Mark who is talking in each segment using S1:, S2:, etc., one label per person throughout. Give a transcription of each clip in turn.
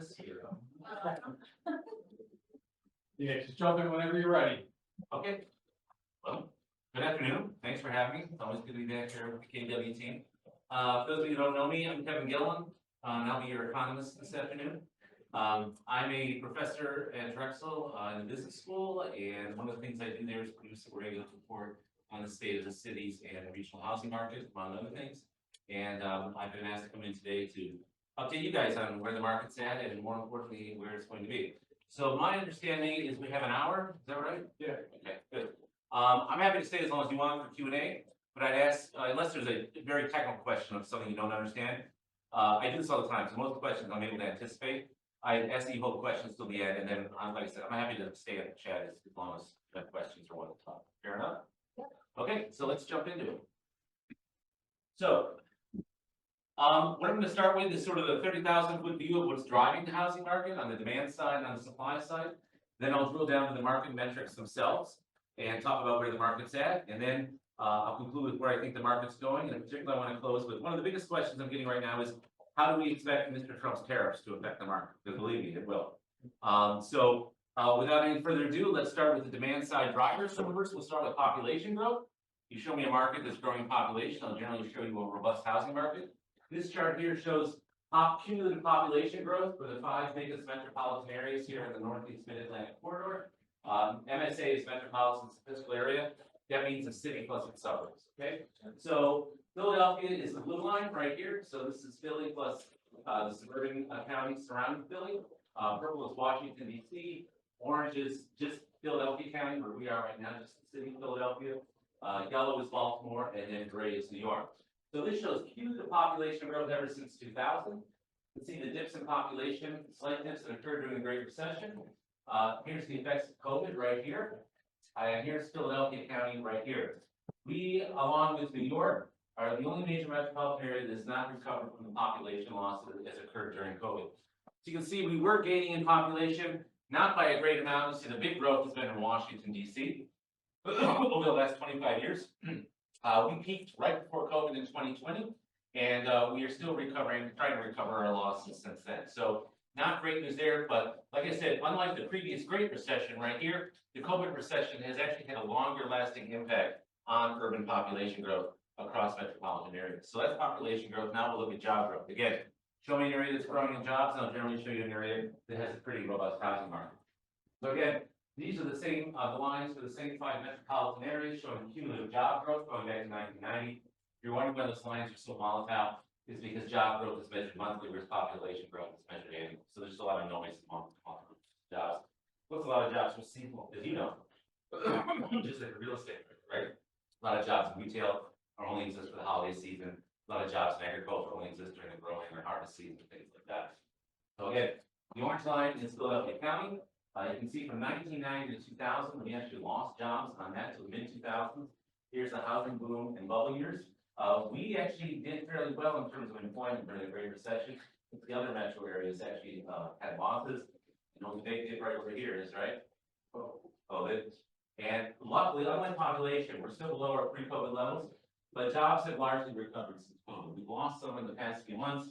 S1: this here.
S2: Yeah, just jump in whenever you're ready.
S1: Okay. Well, good afternoon. Thanks for having me. It's always good to be back here with the KW team. For those of you who don't know me, I'm Kevin Gillen, and I'll be your economist this afternoon. I'm a professor at Drexel in the business school, and one of the things I do there is produce a regular report on the state of the cities and regional housing market, among other things. And I've been asked to come in today to update you guys on where the market's at and, more importantly, where it's going to be. So my understanding is we have an hour. Is that right?
S2: Yeah.
S1: Okay, good. I'm happy to stay as long as you want for Q&A, but I'd ask, unless there's a very technical question of something you don't understand, I do this all the time, so most questions I'm able to anticipate. I ask that you hold questions till the end, and then, like I said, I'm happy to stay in the chat as long as you have questions or want to talk. Fair enough? Yeah. Okay, so let's jump into it. So, what I'm going to start with is sort of the 30,000-foot view of what's driving the housing market on the demand side and on the supply side. Then I'll drill down to the market metrics themselves and talk about where the market's at. And then I'll conclude with where I think the market's going. And in particular, I want to close with one of the biggest questions I'm getting right now is, how do we expect Mr. Trump's tariffs to affect the market? Because believe me, it will. Without any further ado, let's start with the demand side drivers. So first, we'll start with population growth. You show me a market that's growing population, I'll generally show you a robust housing market. This chart here shows cumulative population growth for the 5 biggest metropolitan areas here in the Northeast Mid-Atlantic corridor. MSA is metropolitan statistical area. That means a city plus its suburbs. Okay, so Philadelphia is the blue line right here. So this is Philly plus the suburban counties surrounding Philly. Purple is Washington, D.C. Orange is just Philadelphia County, where we are right now, just the city of Philadelphia. Yellow is Baltimore, and then gray is New York. So this shows cumulative population growth ever since 2000. You can see the dips in population, slight dips that occurred during the Great Recession. Here's the effects of COVID right here. And here's Philadelphia County right here. We, along with New York, are the only major metropolitan area that has not recovered from the population loss that has occurred during COVID. So you can see we were gaining in population, not by a great amount. You see the big growth has been in Washington, D.C. over the last 25 years. We peaked right before COVID in 2020, and we are still recovering, trying to recover our losses since then. So not great news there, but like I said, unlike the previous Great Recession right here, the COVID recession has actually had a longer lasting impact on urban population growth across metropolitan areas. So that's population growth. Now we'll look at job growth. Again, show me an area that's growing in jobs, and I'll generally show you an area that has a pretty robust housing market. So again, these are the same the lines for the same 5 metropolitan areas showing cumulative job growth going back to 1990. If you're wondering why those lines are so volatile, it's because job growth is measured monthly, whereas population growth is measured annually. So there's a lot of noise among jobs. What's a lot of jobs for seasonal? As you know, just like real estate, right? A lot of jobs in retail only exist for the holiday season. A lot of jobs in agriculture only exist during the growing or harvest season, things like that. So again, the orange line is Philadelphia County. You can see from 1990 to 2000, we actually lost jobs on that to the mid-2000s. Here's the housing boom and bubble years. We actually did fairly well in terms of employment during the Great Recession. The other metro areas actually had losses. You know, the big dip right over here is, right? COVID. And luckily, unlike population, we're still below our pre-COVID levels, but jobs have largely recovered since COVID. We've lost some in the past few months.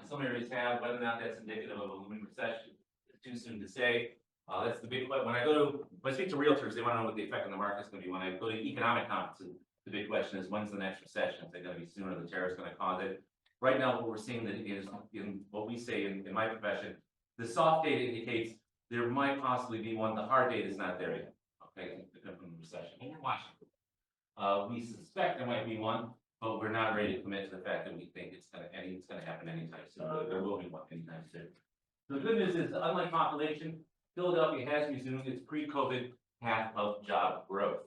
S1: Some areas have, whether or not that's indicative of a looming recession, it's too soon to say. That's the big question. When I speak to realtors, they want to know what the effect on the market is going to be. When I go to economic conferences, the big question is, when's the next recession? Is it going to be sooner? The tariff's going to cause it. Right now, what we're seeing that is in what we say in my profession, the soft data indicates there might possibly be one. The hard data is not there yet. Okay, from the recession. But we're watching. We suspect there might be one, but we're not ready to commit to the fact that we think it's going to happen anytime soon. There will be one anytime soon. So the good news is, unlike population, Philadelphia has resumed its pre-COVID path of job growth.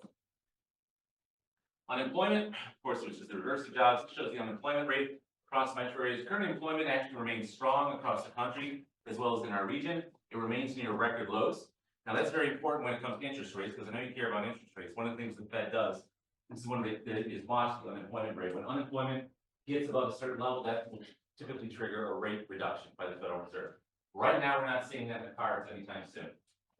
S1: Unemployment, of course, which is the reverse of jobs, shows the unemployment rate across metro areas. Current employment actually remains strong across the country, as well as in our region. It remains near record lows. Now, that's very important when it comes to interest rates, because I know you care about interest rates. One of the things the Fed does, this is one of the, is watch the unemployment rate. When unemployment gets above a certain level, that will typically trigger a rate reduction by the Federal Reserve. Right now, we're not seeing that in the cards anytime soon.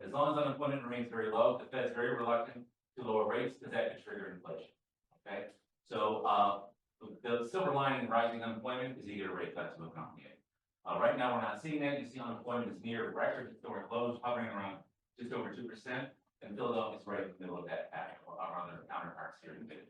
S1: As long as unemployment remains very low, the Fed's very reluctant to lower rates because that could trigger inflation. Okay, so the silver lining in rising unemployment is you get a rate cut to accompany it. Right now, we're not seeing that. You see unemployment is near record, it's over close, hovering around just over 2%. And Philadelphia is right in the middle of that pack, around their counterparts here in the middle.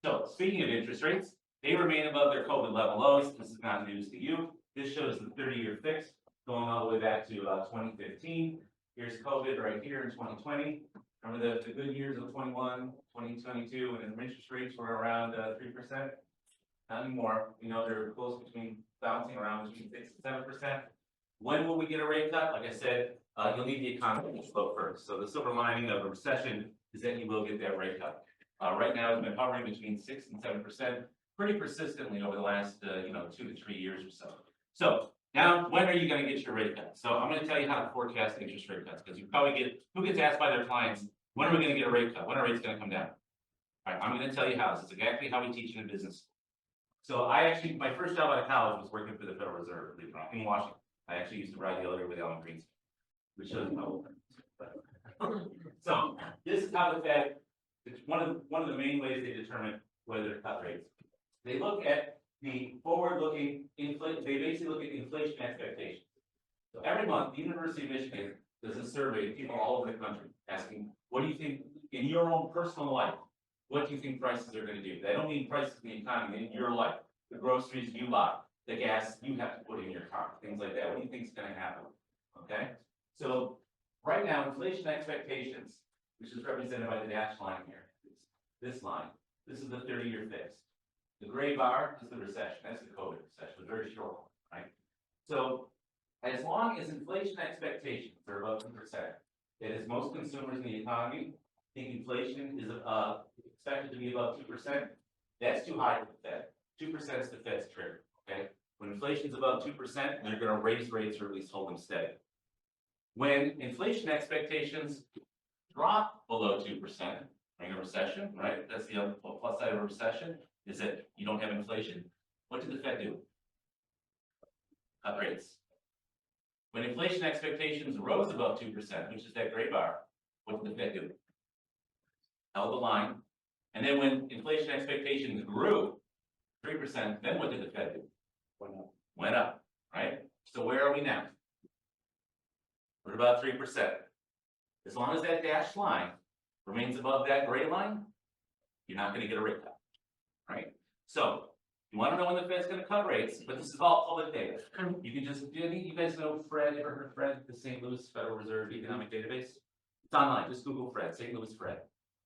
S1: So speaking of interest rates, they remain above their COVID level lows. This is not news to you. This shows the 30-year fix going all the way back to 2015. Here's COVID right here in 2020. Remember the good years of 21, 2022, and interest rates were around 3%. Not anymore. We know they're close between bouncing around between 6 and 7%. When will we get a rate cut? Like I said, you'll need the economy to slow first. So the silver lining of a recession is that you will get that rate cut. Right now, it's been hovering between 6 and 7%, pretty persistently over the last 2 to 3 years or so. So now, when are you going to get your rate cut? So I'm going to tell you how to forecast interest rate cuts, because you probably get, who gets asked by their clients, when are we going to get a rate cut? When are rates going to come down? All right, I'm going to tell you how. This is exactly how we teach in a business school. So my first job out of college was working for the Federal Reserve, believe it or not, in Washington. I actually used to ride the elevator with Alan Greenspan, which shows you how old I am. So this is how the Fed, it's one of the main ways they determine whether to cut rates. They look at the forward-looking inflation. They basically look at inflation expectations. So every month, the University of Michigan does a survey of people all over the country, asking, what do you think in your own personal life? What do you think prices are going to do? They don't mean prices in the economy, in your life, the groceries you buy, the gas you have to put in your car, things like that. What do you think is going to happen? Okay. So right now, inflation expectations, which is represented by the dashed line here, this line. This is the 30-year fix. The gray bar is the recession. That's the COVID recession, a very short one, right? So as long as inflation expectations are above 2%, that is, most consumers in the economy think inflation is expected to be above 2%, that's too high for the Fed. 2% is the Fed's trigger, okay? When inflation is above 2%, they're going to raise rates or at least hold them steady. When inflation expectations drop below 2% during a recession, right? That's the plus side of a recession, is that you don't have inflation. What did the Fed do? Cut rates. When inflation expectations rose above 2%, which is that gray bar, what did the Fed do? Held the line. And then when inflation expectations grew 3%, then what did the Fed do? Went up, right? So where are we now? We're about 3%. As long as that dashed line remains above that gray line, you're not going to get a rate cut, right? So you want to know when the Fed's going to cut rates, but this is all public data. You can just, you guys know Fred, ever heard of Fred, the St. Louis Federal Reserve Economic Database? It's online, just Google Fred, St. Louis Fred.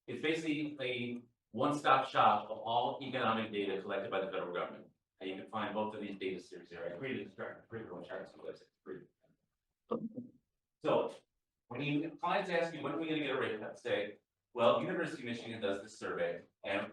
S1: It's basically a one-stop shop of all economic data collected by the federal government. And you can find both of these data series there. I created a chart on the website. It's free. So when clients ask you, when are we going to get a rate cut? Say, well, University of Michigan does this survey, and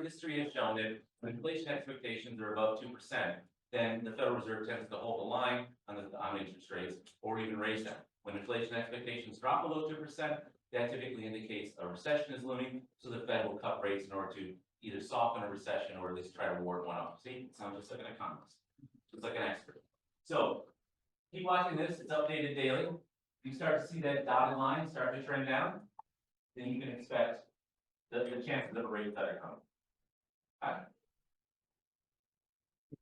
S1: history has shown that when inflation expectations are above 2%, then the Federal Reserve tends to hold the line on interest rates or even raise them. When inflation expectations drop below 2%, that typically indicates a recession is looming, so the Fed will cut rates in order to either soften a recession or at least try to ward one off. See, it sounds just like an economist, just like an expert. So keep watching this, it's updated daily. You start to see that dotted line start to trend down, then you can expect the chances of a rate cut are coming. All right.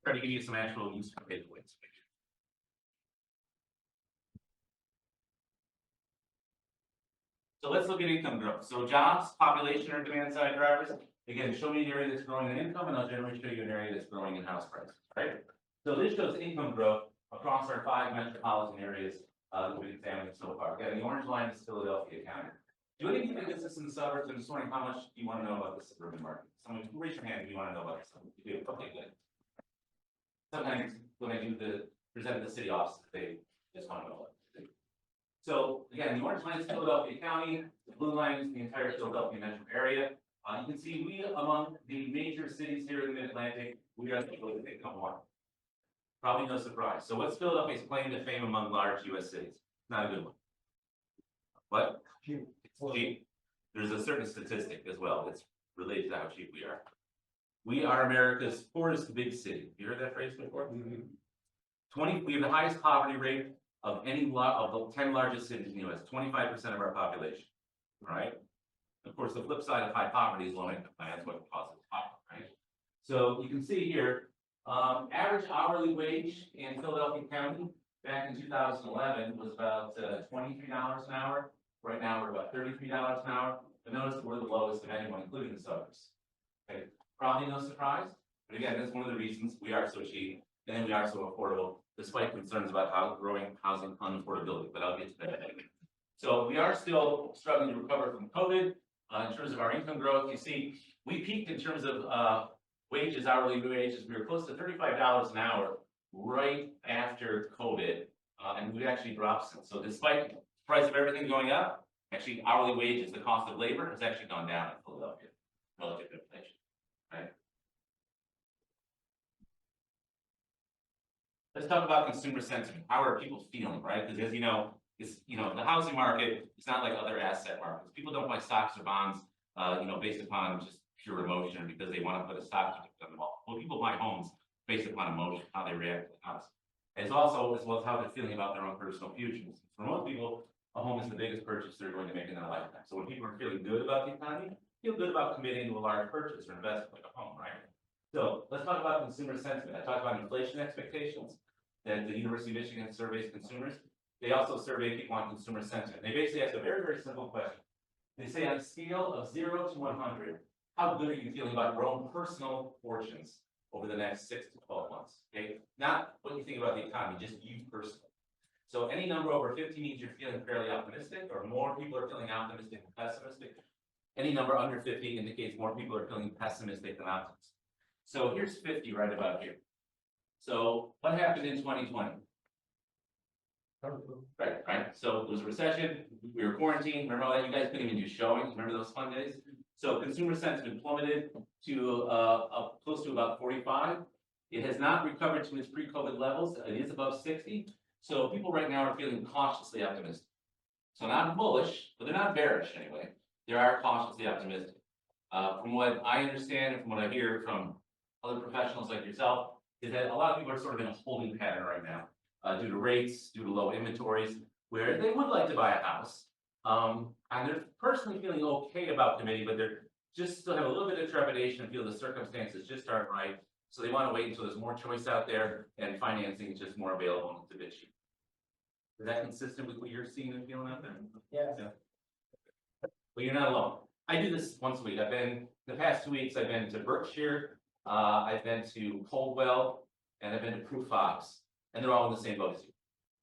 S1: Try to give you some actual use takeaways. So let's look at income growth. So jobs, population, or demand side drivers. Again, show me an area that's growing in income, and I'll generally show you an area that's growing in house prices, right? So this shows income growth across our 5 metropolitan areas that we've examined so far. Again, the orange line is Philadelphia County. Do any of you think this is in the suburbs? I'm just wondering how much do you want to know about the suburban market? Someone raise your hand if you want to know about this. You do. Okay, good. Sometimes when I present the city offices, they just want to know about it. So again, the orange line is Philadelphia County, the blue line is the entire Philadelphia metro area. You can see we, among the major cities here in the Mid-Atlantic, we are the lowest income one. Probably no surprise. So what's Philadelphia's claim to fame among large U.S. cities? Not a good one. What? Cheap. Cheap. There's a certain statistic as well that's related to how cheap we are. We are America's poorest big city. You heard that phrase before? Mm-hmm. We have the highest poverty rate of any of the 10 largest cities in the U.S. 25% of our population. All right. Of course, the flip side of high poverty is low income, and that's what causes poverty, right? So you can see here, average hourly wage in Philadelphia County back in 2011 was about $23 an hour. Right now, we're about $33 an hour. But notice that we're the lowest of anyone, including the suburbs. Okay, probably no surprise. But again, that's one of the reasons we are so cheap and we are so affordable, despite concerns about how growing housing unaffordability. But I'll get to that. So we are still struggling to recover from COVID. In terms of our income growth, you see, we peaked in terms of wages, hourly wages. We were close to $35 an hour right after COVID, and we've actually dropped since. So despite the price of everything going up, actually hourly wages, the cost of labor, has actually gone down in Philadelphia relative to inflation. Right? Let's talk about consumer sentiment. How are people feeling, right? Because as you know, the housing market is not like other asset markets. People don't buy stocks or bonds, based upon just pure emotion or because they want to put a stock certificate on the wall. Well, people buy homes based upon emotion, how they react to the house. It's also as well as how they're feeling about their own personal futures. For most people, a home is the biggest purchase they're going to make in their lifetime. So when people are feeling good about the economy, feel good about committing to a large purchase or investment like a home, right? So let's talk about consumer sentiment. I talked about inflation expectations that the University of Michigan surveys consumers. They also survey people on consumer sentiment. They basically ask a very, very simple question. They say on a scale of 0 to 100, how good are you feeling about your own personal fortunes over the next 6 to 12 months? Okay, not what you think about the economy, just you personally. So any number over 50 means you're feeling fairly optimistic, or more people are feeling optimistic than pessimistic. Any number under 50 indicates more people are feeling pessimistic than optimistic. So here's 50 right about here. So what happened in 2020? Right. So there was a recession, we were quarantined. Remember all that? You guys couldn't even do showings. Remember those fun days? So consumer sentiment plummeted to close to about 45. It has not recovered to its pre-COVID levels. It is above 60. So people right now are feeling cautiously optimistic. So not bullish, but they're not bearish anyway. They are cautiously optimistic. From what I understand and from what I hear from other professionals like yourself, is that a lot of people are sort of in a holding pattern right now, due to rates, due to low inventories, where they would like to buy a house. And they're personally feeling okay about committing, but they're just still have a little bit of trepidation and feel the circumstances just aren't right. So they want to wait until there's more choice out there and financing is just more available and it's a bit cheap. Is that consistent with what you're seeing and feeling out there?
S2: Yeah.
S1: Well, you're not alone. I do this once a week. The past 2 weeks, I've been to Berkshire, I've been to Coldwell, and I've been to Proof Fox, and they're all in the same boat as you.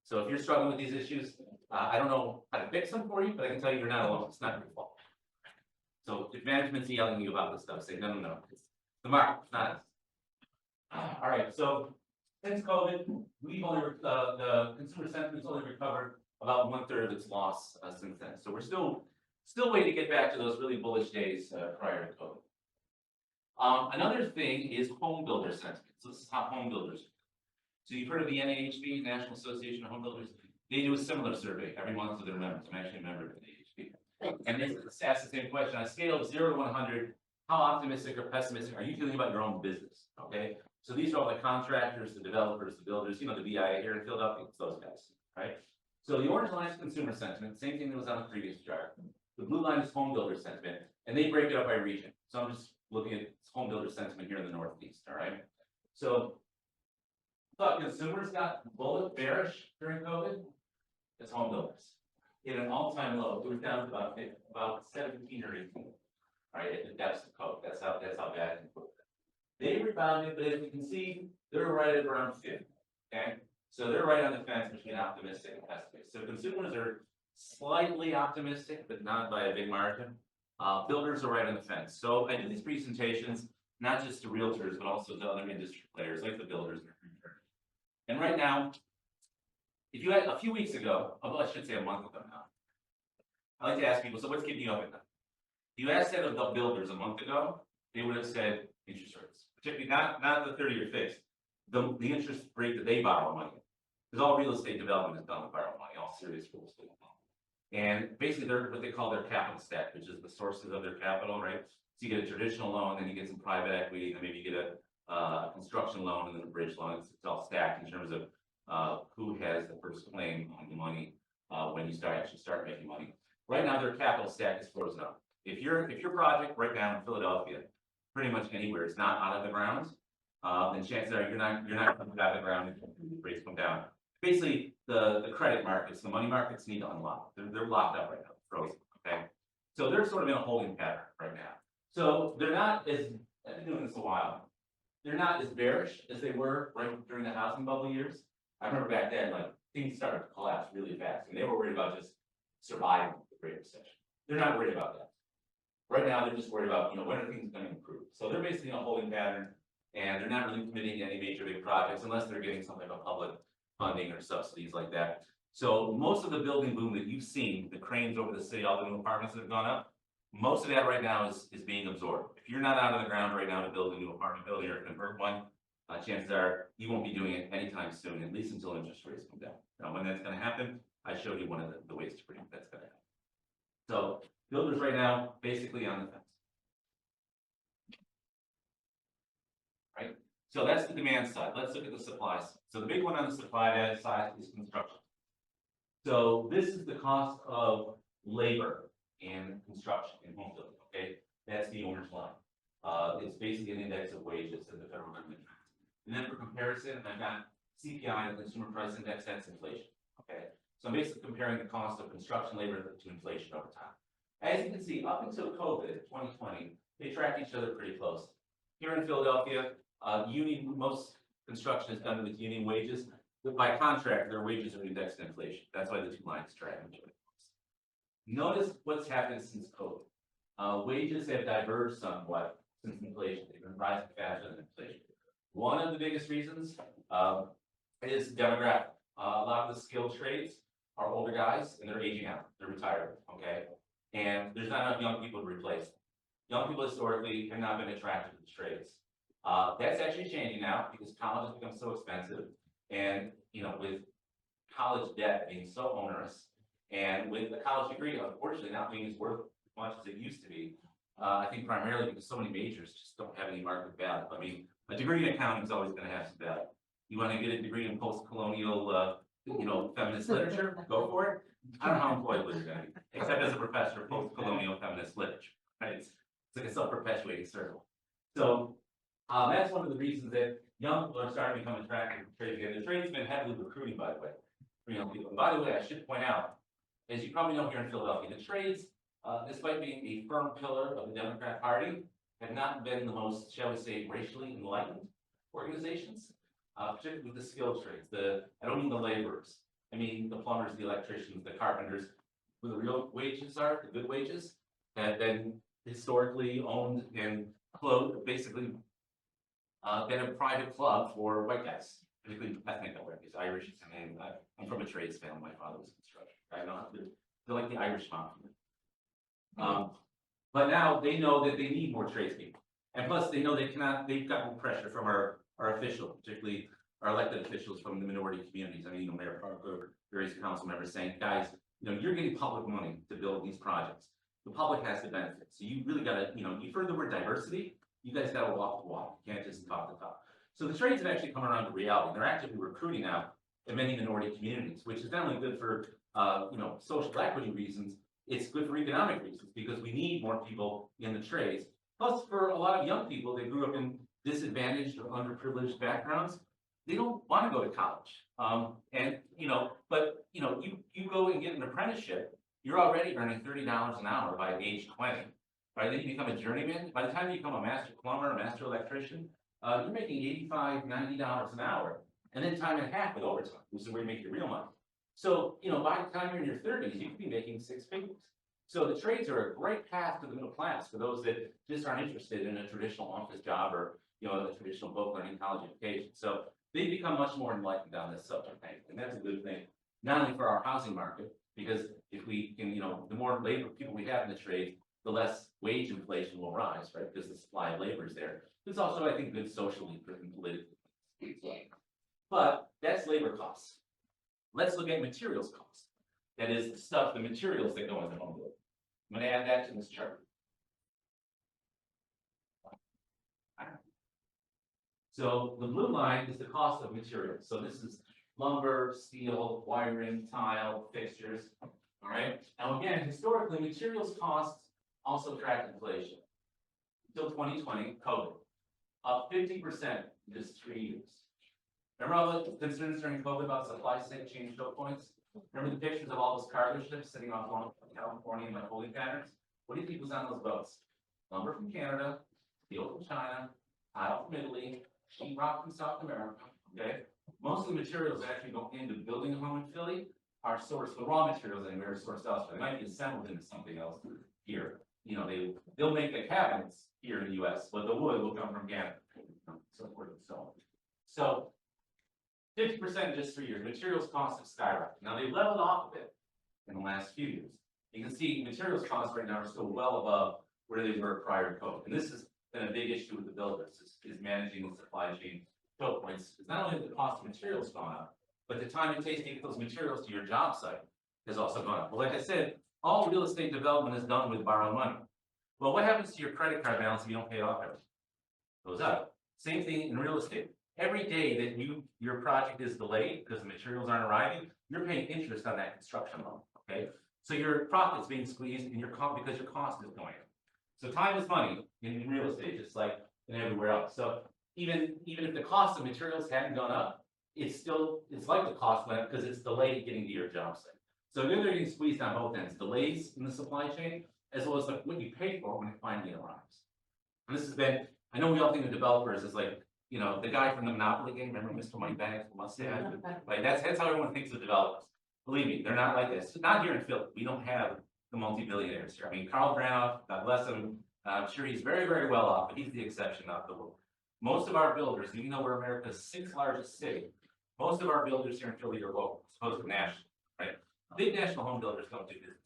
S1: So if you're struggling with these issues, I don't know how to fix them for you, but I can tell you you're not alone. It's not your fault. So if management's yelling at you about this stuff, say, no, it's the market, it's not us. All right, so since COVID, we've only, the consumer sentiment's only recovered about 1/3 of its loss since then. So we're still waiting to get back to those really bullish days prior to COVID. Another thing is home builder sentiment. So this is how home builders are. So you've heard of the NAHB, National Association of Home Builders. They do a similar survey every month to their members. I'm actually a member of the NAHB. And they ask the same question. On a scale of 0 to 100, how optimistic or pessimistic are you feeling about your own business? Okay. So these are all the contractors, the developers, the builders, the BIA here in Philadelphia, it's those guys, right? So the orange line is consumer sentiment, same thing that was on the previous chart. The blue line is home builder sentiment, and they break it up by region. So I'm just looking at home builder sentiment here in the Northeast, all right? So thought consumers got bearish during COVID. It's home builders. Hit an all-time low. It was down to about 17 or 18, right, at the depths of COVID. That's how bad it was. They rebounded, but as you can see, they're right at around 50. Okay, so they're right on the fence between optimistic and pessimistic. So consumers are slightly optimistic, but not by a big margin. Builders are right on the fence. So I do these presentations not just to realtors, but also to other industry players like the builders. And right now, if you had a few weeks ago, although I should say a month ago now, I like to ask people, so what's keeping you up at night? If you asked that of the builders a month ago, they would have said interest rates, particularly not the 30-year fixed, the interest rate that they borrow money. Because all real estate development is done with borrowed money, all serious real estate development. And basically they're what they call their capital stack, which is the sources of their capital, right? So you get a traditional loan, then you get some private equity, then maybe you get a construction loan and then a bridge loan. It's all stacked in terms of who has the first claim on the money when you actually start making money. Right now their capital stack is frozen up. If your project right now in Philadelphia, pretty much anywhere is not out of the ground, then chances are you're not going to put it out of the ground if rates come down. Basically, the credit markets, the money markets need to unlock. They're locked up right now, frozen. Okay, so they're sort of in a holding pattern right now. So they're not as, I've been doing this a while. They're not as bearish as they were right during the housing bubble years. I remember back then, like things started to collapse really fast, and they were worried about just surviving the Great Recession. They're not worried about that. Right now, they're just worried about, when are things going to improve. So they're basically in a holding pattern, and they're not really committing to any major big projects unless they're getting something like public funding or subsidies like that. So most of the building boom that you've seen, the cranes over the city, all the new apartments that have gone up, most of that right now is being absorbed. If you're not out of the ground right now to build a new apartment building or convert one, chances are you won't be doing it anytime soon, at least until interest rates come down. Now, when that's going to happen, I showed you one of the ways to predict that's going to happen. So builders right now, basically on the fence. Right? So that's the demand side. Let's look at the supply side. So the big one on the supply side is construction. So this is the cost of labor in construction, in home building, okay? That's the orange line. It's basically an index of wages that the federal government tracks. And then for comparison, I've got CPI, the Consumer Price Index, that's inflation, okay? So I'm basically comparing the cost of construction labor to inflation over time. As you can see, up until COVID, 2020, they track each other pretty close. Here in Philadelphia, most construction is done with union wages. But by contract, their wages are indexed to inflation. That's why the two lines track each other. Notice what's happened since COVID. Wages have diverged somewhat since inflation. They've been rising faster than inflation. One of the biggest reasons is demographic. A lot of the skilled trades are older guys and they're aging out. They're retiring, okay? And there's not enough young people to replace them. Young people historically have not been attracted to the trades. That's actually changing now because college has become so expensive. And, with college debt being so onerous, and with a college degree, unfortunately, not being as worth as much as it used to be, I think primarily because so many majors just don't have any market value. I mean, a degree in accounting is always going to have some value. You want to get a degree in post-colonial, feminist literature? Go for it. I don't know how employable you're going to be, except as a professor of post-colonial feminist literature. Right? It's like a self-perpetuating circle. So that's one of the reasons that young people are starting to become attracted to trades again. The trade's been heavily recruiting, by the way, for young people. And by the way, I should point out, as you probably know here in Philadelphia, the trades, despite being a firm pillar of the Democrat Party, have not been the most, shall we say, racially enlightened organizations, particularly with the skilled trades. I don't mean the laborers. I mean the plumbers, the electricians, the carpenters, where the real wages are, the good wages, have been historically owned and clothed, basically been a private club for white guys, particularly ethnic white guys, Irish. I mean, I'm from a trades family. My father was in construction. I know they're like the Irish mafia. But now they know that they need more tradespeople, and plus they know they've gotten pressure from our officials, particularly our elected officials from the minority communities. I mean, Mayor Parker, various council members saying, guys, you're getting public money to build these projects. The public has to benefit. So you really got to, you heard the word diversity. You guys got to walk the walk. You can't just talk the talk. So the trades have actually come around to reality. They're actively recruiting now in many minority communities, which is not only good for social equity reasons. It's good for economic reasons because we need more people in the trades. Plus, for a lot of young people that grew up in disadvantaged or underprivileged backgrounds, they don't want to go to college. But you go and get an apprenticeship, you're already earning $30 an hour by age 20. Right, then you become a journeyman. By the time you become a master plumber, a master electrician, you're making $85, $90 an hour, and then time and a half with overtime, which is where you make your real money. So, by the time you're in your 30s, you could be making six figures. So the trades are a great path to the middle class for those that just aren't interested in a traditional office job or, a traditional book learning college education. So they become much more enlightened on this subject, and that's a good thing, not only for our housing market, because if we can, the more labor people we have in the trades, the less wage inflation will rise, right? Because the supply of labor is there. It's also, I think, good socially and politically. But that's labor costs. Let's look at materials costs. That is the materials that go into home building. I'm going to add that to this chart. So the blue line is the cost of materials. So this is lumber, steel, wiring, tile, fixtures. All right. Now again, historically, materials costs also tracked inflation. Until 2020, COVID, up 50% in just 3 years. Remember all the concerns during COVID about supply chain choke points? Remember the pictures of all those cargo ships sitting off California and like holding patterns? What do you think was on those boats? Lumber from Canada, steel from China, tile from Italy, sheetrock from South America, okay? Most of the materials that actually go into building a home in Philly are sourced, the raw materials anywhere are sourced elsewhere. They might be assembled into something else here. You know, they'll make the cabinets here in the US, but the wood will come from Canada, so forth and so on. So 50% in just 3 years, materials costs have skyrocketed. Now they leveled off a bit in the last few years. You can see materials costs right now are still well above where they were prior to COVID. And this has been a big issue with the builders, is managing the supply chain choke points. It's not only the cost of materials gone up, but the time it takes to get those materials to your job site has also gone up. Well, like I said, all real estate development is done with borrowed money. Well, what happens to your credit card balance if you don't pay it off every? Goes up. Same thing in real estate. Every day that your project is delayed because the materials aren't arriving, you're paying interest on that construction loan. Okay, so your profit's being squeezed, and because your cost is going up. So time is money in real estate, just like in everywhere else. So even if the cost of materials hadn't gone up, it's like the cost went up because it's delayed getting to your job site. So they're getting squeezed on both ends, delays in the supply chain, as well as like what you pay for when it finally arrives. And this has been, I know we all think of developers as like, you know, the guy from the Monopoly game, remember Mr. Moneybags from Mustang? Like that's how everyone thinks of developers. Believe me, they're not like this. Not here in Philly. We don't have the multi-billionaires here. I mean, Carl Granoff, God bless him, I'm sure he's very, very well off, but he's the exception, not the rule. Most of our builders, even though we're America's 6th largest city, most of our builders here in Philly are local, as opposed to national, right? Big national home builders don't do business.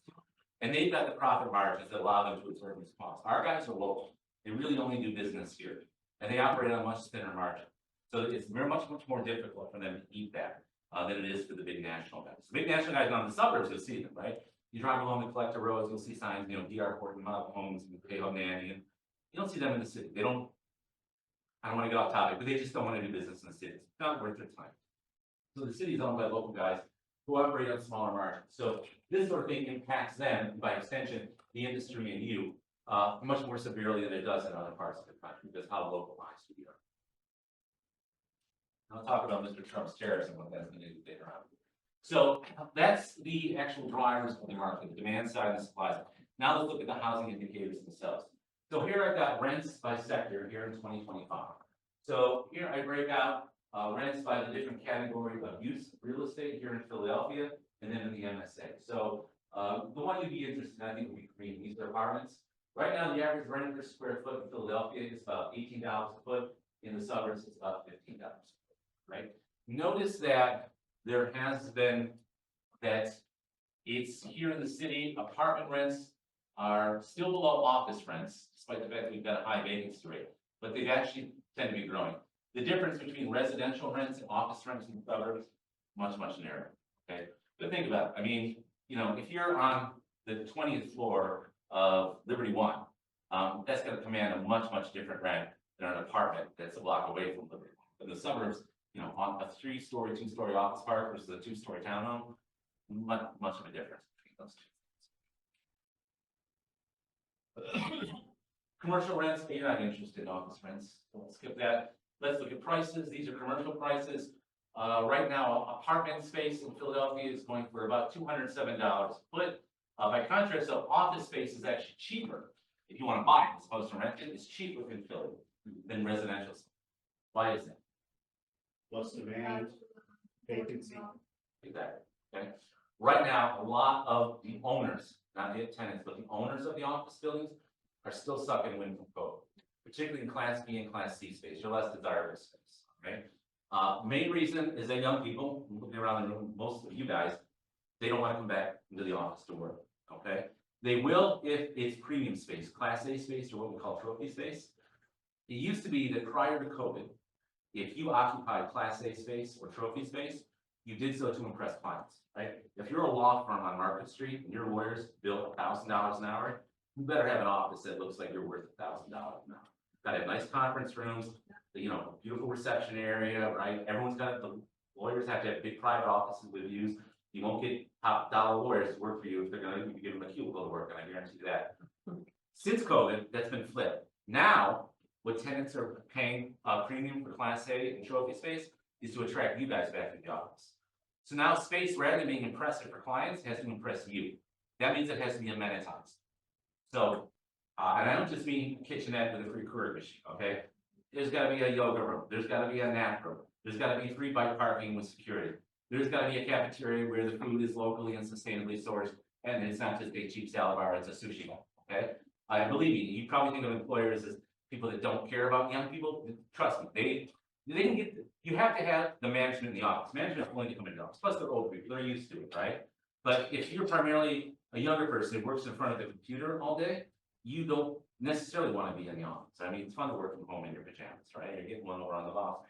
S1: And they've got the profit margins that allow them to absorb these costs. Our guys are local. They really only do business here. And they operate on a much thinner margin. So it's very much more difficult for them to eat that than it is for the big national guys. The big national guys on the suburbs, you'll see them, right? You drive along the collector roads, you'll see signs, you know, DR Portland model homes and Payhub Nanny, and you don't see them in the city. They don't, I don't want to get off topic, but they just don't want to do business in the city. It's not worth their time. So the city is owned by local guys who operate on smaller margins. So this sort of thing impacts them, by extension, the industry and you, much more severely than it does in other parts of the country, because how localized we are. I'll talk about Mr. Trump's tariffs and what that's going to do later on. So that's the actual drivers of the market, the demand side and the supply side. Now let's look at the housing indicators themselves. So here I've got rents by sector here in 2025. So here I break out rents by the different category of use real estate here in Philadelphia and then in the MSA. So the one you'd be interested in, I think, would be green. These are apartments. Right now, the average rent per square foot in Philadelphia is about $18 a foot. In the suburbs, it's about $15 a foot, right? Notice that there has been that it's here in the city, apartment rents are still below office rents, despite the fact that we've got a high vacancy rate, but they've actually tend to be growing. The difference between residential rents and office rents in the suburbs, much narrower, okay? But think about it. I mean, you know, if you're on the 20th floor of Liberty One, that's going to command a much different rent than an apartment that's a block away from Liberty One. In the suburbs, you know, on a 3-story, 2-story office park versus a 2-story townhome, much of a difference between those two. Commercial rents, you're not interested in office rents, so we'll skip that. Let's look at prices. These are commercial prices. Right now, apartment space in Philadelphia is going for about $207 a foot. By contrast, so office space is actually cheaper. If you want to buy it as opposed to rent it, it's cheaper in Philly than residential space. Why is that?
S3: Less demand, vacancy.
S1: Exactly. Okay. Right now, a lot of the owners, not the tenants, but the owners of the office buildings are still sucking wind from COVID, particularly in Class B and Class C space. You're less desirable space. Right. Main reason is that young people looking around the room, most of you guys, they don't want to come back into the office to work. Okay. They will if it's premium space, Class A space, or what we call trophy space. It used to be that prior to COVID, if you occupied Class A space or trophy space, you did so to impress clients, right? If you're a law firm on Market Street and your lawyers bill $1,000 an hour, you better have an office that looks like you're worth $1,000 an hour. Gotta have nice conference rooms, you know, beautiful reception area, right? Everyone's got the lawyers have to have big private offices with views. You won't get top dollar lawyers to work for you if they're going to give them a cubicle to work on. I guarantee you that. Since COVID, that's been flipped. Now, what tenants are paying a premium for Class A and trophy space is to attract you guys back to the office. So now space, rather than being impressive for clients, has to impress you. That means it has to be amenitized. So, and I don't just mean kitchenette with a free Keurig machine, okay? There's gotta be a yoga room, there's gotta be a nap room, there's gotta be free bike parking with security. There's gotta be a cafeteria where the food is locally and sustainably sourced, and it's not just a cheap salad bar, it's a sushi bar, okay? Believe me, you probably think of employers as people that don't care about young people. Trust me, they can get, you have to have the management in the office. Management is willing to come in the office, plus they're older people, they're used to it, right? But if you're primarily a younger person who works in front of the computer all day, you don't necessarily want to be in the office. I mean, it's fun to work from home in your pajamas, right? You're getting one over on the boss.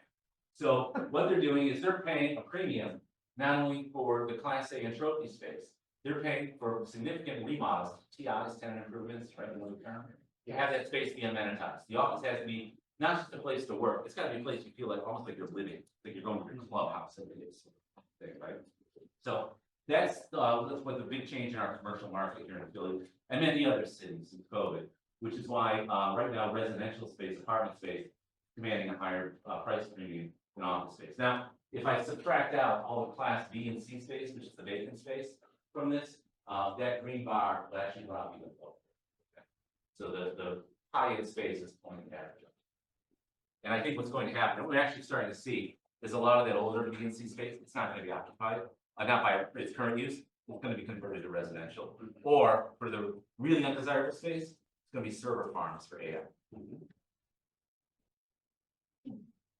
S1: So what they're doing is they're paying a premium, not only for the Class A and trophy space, they're paying for significant remodels, TIs, tenant improvements, right? You have that space be amenitized. The office has to be not just a place to work, it's gotta be a place you feel like, almost like you're living, like you're going to your clubhouse every day, right? So that's what the big change in our commercial market here in Philly, and many other cities in COVID, which is why, right now, residential space, apartment space, commanding a higher, price premium than office space. Now, if I subtract out all the Class B and C space, which is the vacant space from this, that green bar will actually drop even lower. So the high-end space is pointing average. And I think what's going to happen, what we're actually starting to see, is a lot of that older B and C space, it's not going to be occupied, not by its current use, it's going to be converted to residential. Or for the really undesirable space, it's going to be server farms for AI.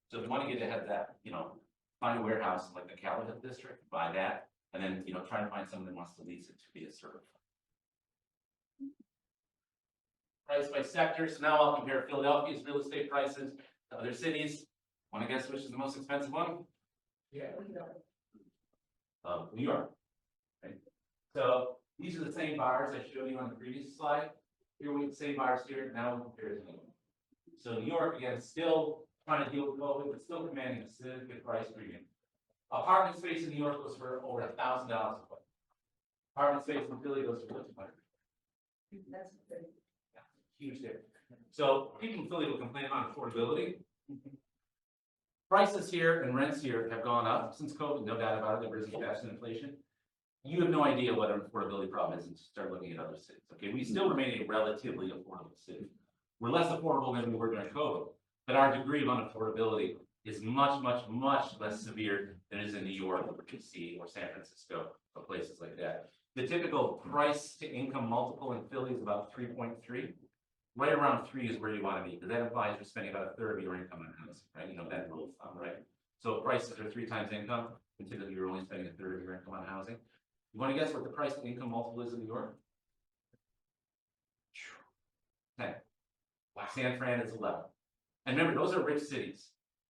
S1: So if you want to get ahead of that, find a warehouse in like the Calumet district, buy that, and then, try to find someone that wants to lease it to be a server farm. Price by sector. So now I'll compare Philadelphia's real estate prices to other cities. Want to guess which is the most expensive one?
S2: Yeah.
S1: New York. Right? So these are the same bars I showed you on the previous slide. Here we have the same bars here. Now we'll compare to New York. So New York, again, still trying to deal with COVID, but still commanding a significant price premium. Apartment space in New York goes for over $1,000 a foot. Apartment space in Philly goes for $1,500.
S4: That's good.
S1: Huge difference. So people in Philly will complain about affordability. Prices here and rents here have gone up since COVID, no doubt about it. They've risen faster than inflation. You have no idea what an affordability problem is until you start looking at other cities. Okay, we still remain a relatively affordable city. We're less affordable than we were during COVID, but our degree of unaffordability is much, much, much less severe than it is in New York or DC or San Francisco or places like that. The typical price to income multiple in Philly is about 3.3. Right around 3 is where you want to be, because that implies you're spending about a third of your income on housing, right? That rule of thumb, right? So if prices are 3 times income, consider you're only spending a third of your income on housing. You want to guess what the price to income multiple is in New York? 10. San Fran is 11. And remember, those are rich cities.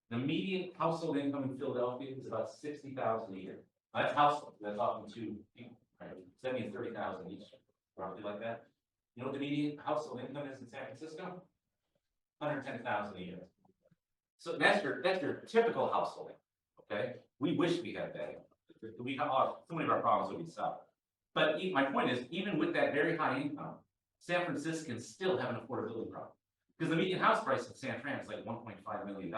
S1: The median household income in Philadelphia is about $60,000 a year. That's household. That's often 2 people, right? 70 and 30,000 each, roughly like that. You know what the median household income is in San Francisco? 110,000 a year. So that's your typical household income. Okay, we wish we had that. So many of our problems would be solved. But my point is, even with that very high income, San Franciscans still have an affordability problem, because the median house price in San Fran is like $1.5 million.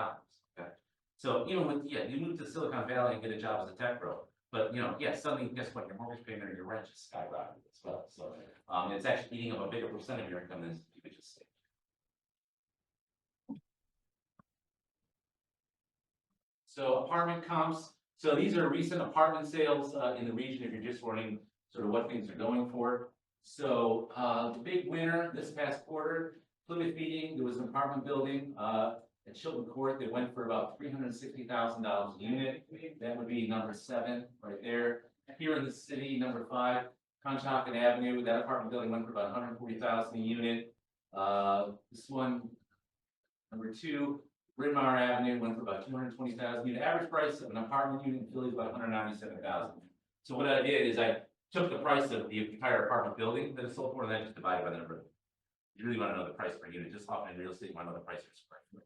S1: Okay, so even with you move to Silicon Valley and get a job as a tech bro. But suddenly, guess what? Your mortgage payment or your rent just skyrocketed as well. So it's actually eating up a bigger percent of your income than you could just say. So apartment comps. So these are recent apartment sales in the region. If you're just wondering sort of what things are going for. So the big winner this past quarter, Plymouth Meeting. There was an apartment building at Chilton Court that went for about $360,000 a unit. That would be number 7 right there. Here in the city, number 5, Conshohocken Avenue. That apartment building went for about $140,000 a unit. This one, number 2, Bryn Mawr Avenue, went for about $220,000 a unit. Average price of an apartment unit in Philly is about $197,000. So what I did is I took the price of the entire apartment building that is sold for, and then just divided by the number. You really want to know the price per unit. Just often in real estate, you want to know the price per square foot.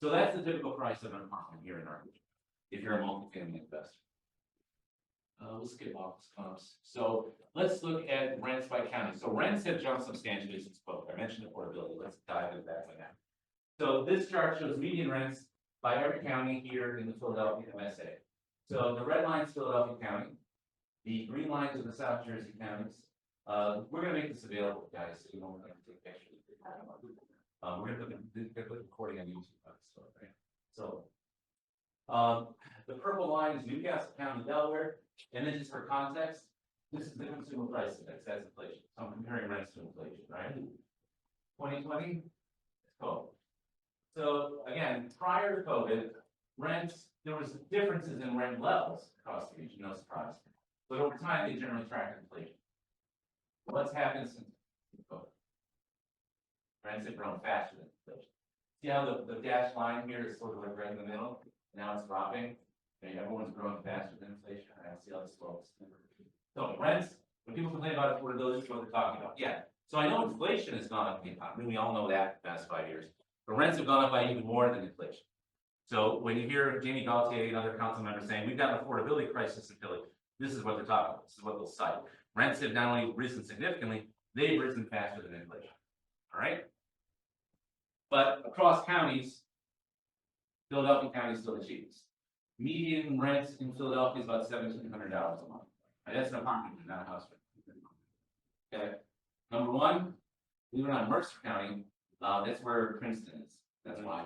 S1: So that's the typical price of an apartment here in our region, if you're a multifamily investor. We'll skip off the comps. So let's look at rents by county. So rents have jumped substantially since COVID. I mentioned affordability. Let's dive into that right now. So this chart shows median rents by every county here in the Philadelphia MSA. So the red line is Philadelphia County. The green lines are the South Jersey counties. We're gonna make this available, guys, so you don't have to take pictures. We're gonna put the recording on YouTube, right? So, the purple line is Newcastle County, Delaware, and then just for context, this is the consumer price index, that's inflation. So I'm comparing rents to inflation, right? 2020, cool. So again, prior to COVID, rents, there was differences in rent levels across the region, no surprise. But over time, they generally track inflation. What's happened since COVID? Rents have grown faster than inflation. See how the dashed line here is sort of like right in the middle? Now it's dropping. Okay, everyone's growing faster than inflation. I don't see how this slopes. So rents, when people complain about affordability, that's what they're talking about. Yeah. So I know inflation has gone up in the economy. We all know that the past 5 years. But rents have gone up by even more than inflation. So when you hear Jamie Gaultier and other council members saying we've got an affordability crisis in Philly, this is what they're talking about. This is what they'll cite. Rents have not only risen significantly, they've risen faster than inflation. All right. But across counties, Philadelphia County is still the cheapest. Median rents in Philadelphia is about $1,700 a month. And that's an apartment, not a house rent. Okay. Number one, we were on Mercer County. That's where Princeton is. That's why.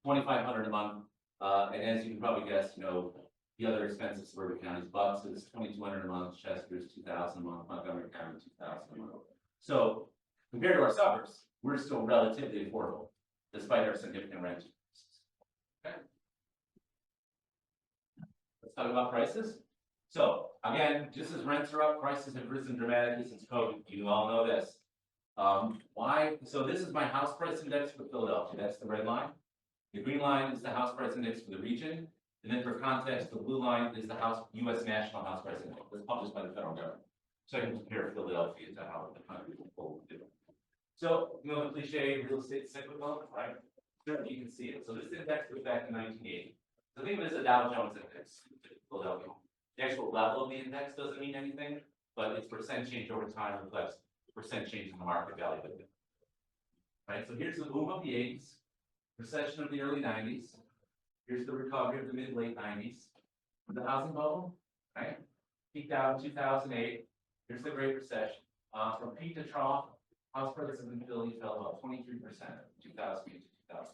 S1: $2,500 a month. And as you can probably guess, you know, the other expensive suburban counties, Bucks is $2,200 a month, Chester's $2,000 a month, Montgomery County $2,000 a month. So compared to our suburbs, we're still relatively affordable, despite our significant rent increases. Okay. Let's talk about prices. So again, just as rents are up, prices have risen dramatically since COVID. You all know this. Why? So this is my house price index for Philadelphia. That's the red line. The green line is the house price index for the region. And then for context, the blue line is the U.S. National House Price Index. That's published by the federal government. So I can compare Philadelphia to how the country will do. So, you know, the cliche, real estate cyclical, right? Certainly you can see it. So this index goes back to 1980. So think of it as a Dow Jones index, Philadelphia. The actual level of the index doesn't mean anything, but its percent change over time reflects percent change in the market value of it. Right, so here's the boom of the 80s, recession of the early 90s. Here's the recovery of the mid-late 90s. The housing bubble, right? Peaked out in 2008. Here's the Great Recession. From peak to trough, house prices in Philly fell about 23% from 2008 to 2008.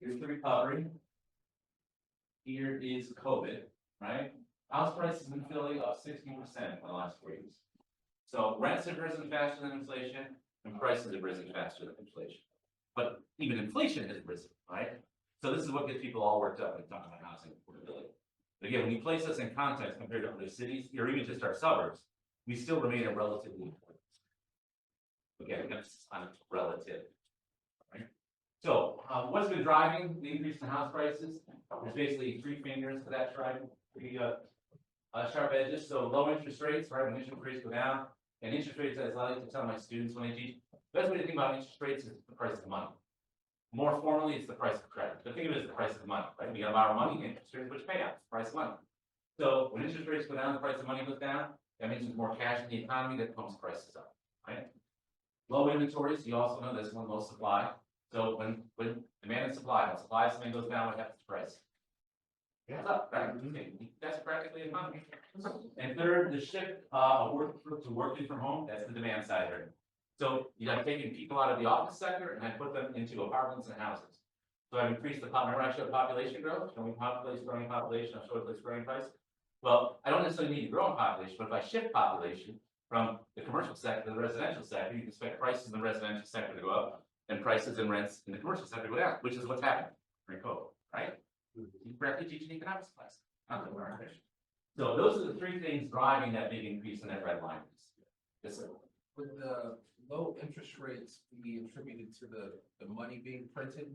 S1: Here's the recovery. Here is COVID, right? House prices in Philly up 60% in the last 4 years. So rents have risen faster than inflation, and prices have risen faster than inflation. But even inflation has risen, right? So this is what gets people all worked up when talking about housing affordability. But again, when you place us in context compared to other cities, or even just our suburbs, we still remain a relatively important. Again, emphasis on relative. Right? So what's been driving the increase in house prices? There's basically three fingers to that triangle, three sharp edges. So low interest rates, right? When interest rates go down, and interest rates, as I like to tell my students when I teach, the best way to think about interest rates is the price of money. More formally, it's the price of credit. But think of it as the price of money, right? We got to borrow money, interest rates, which pay out, it's the price of money. So when interest rates go down, the price of money goes down. That means there's more cash in the economy that pumps prices up, right? Low inventories, you also know this one, low supply. So when demand and supply, when supply of something goes down, what happens to price?
S3: Yeah.
S1: It's up, right? That's practically economy. And third, the shift of working from home, that's the demand side here. So you know, I've taken people out of the office sector and I put them into apartments and houses. So I've increased the remember I showed population growth, growing population, I showed this growing price. Well, I don't necessarily need to grow in population, but if I shift population from the commercial sector to the residential sector, you can expect prices in the residential sector to go up and prices and rents in the commercial sector go down, which is what's happening during COVID, right? You correctly teach an economics class, not the learn. So those are the three things driving that big increase in that red line. Yes, sir.
S5: Would the low interest rates be attributed to the money being printed?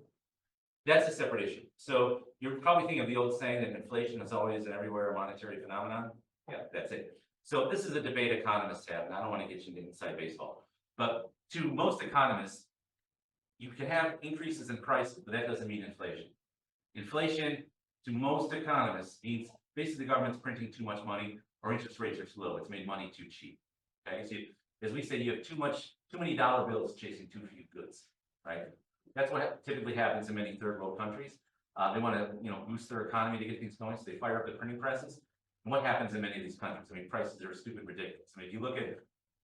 S1: That's a separate issue. So you're probably thinking of the old saying that inflation is always and everywhere a monetary phenomenon. Yeah, that's it. So this is a debate economists have, and I don't want to get you into inside baseball. But to most economists, you can have increases in price, but that doesn't mean inflation. Inflation, to most economists, means basically the government's printing too much money or interest rates are too low. It's made money too cheap. Okay, so as we say, you have too many dollar bills chasing too few goods, right? That's what typically happens in many third world countries. They want to, boost their economy to get things going, so they fire up the printing presses. And what happens in many of these countries? I mean, prices are stupid ridiculous. I mean, if you look at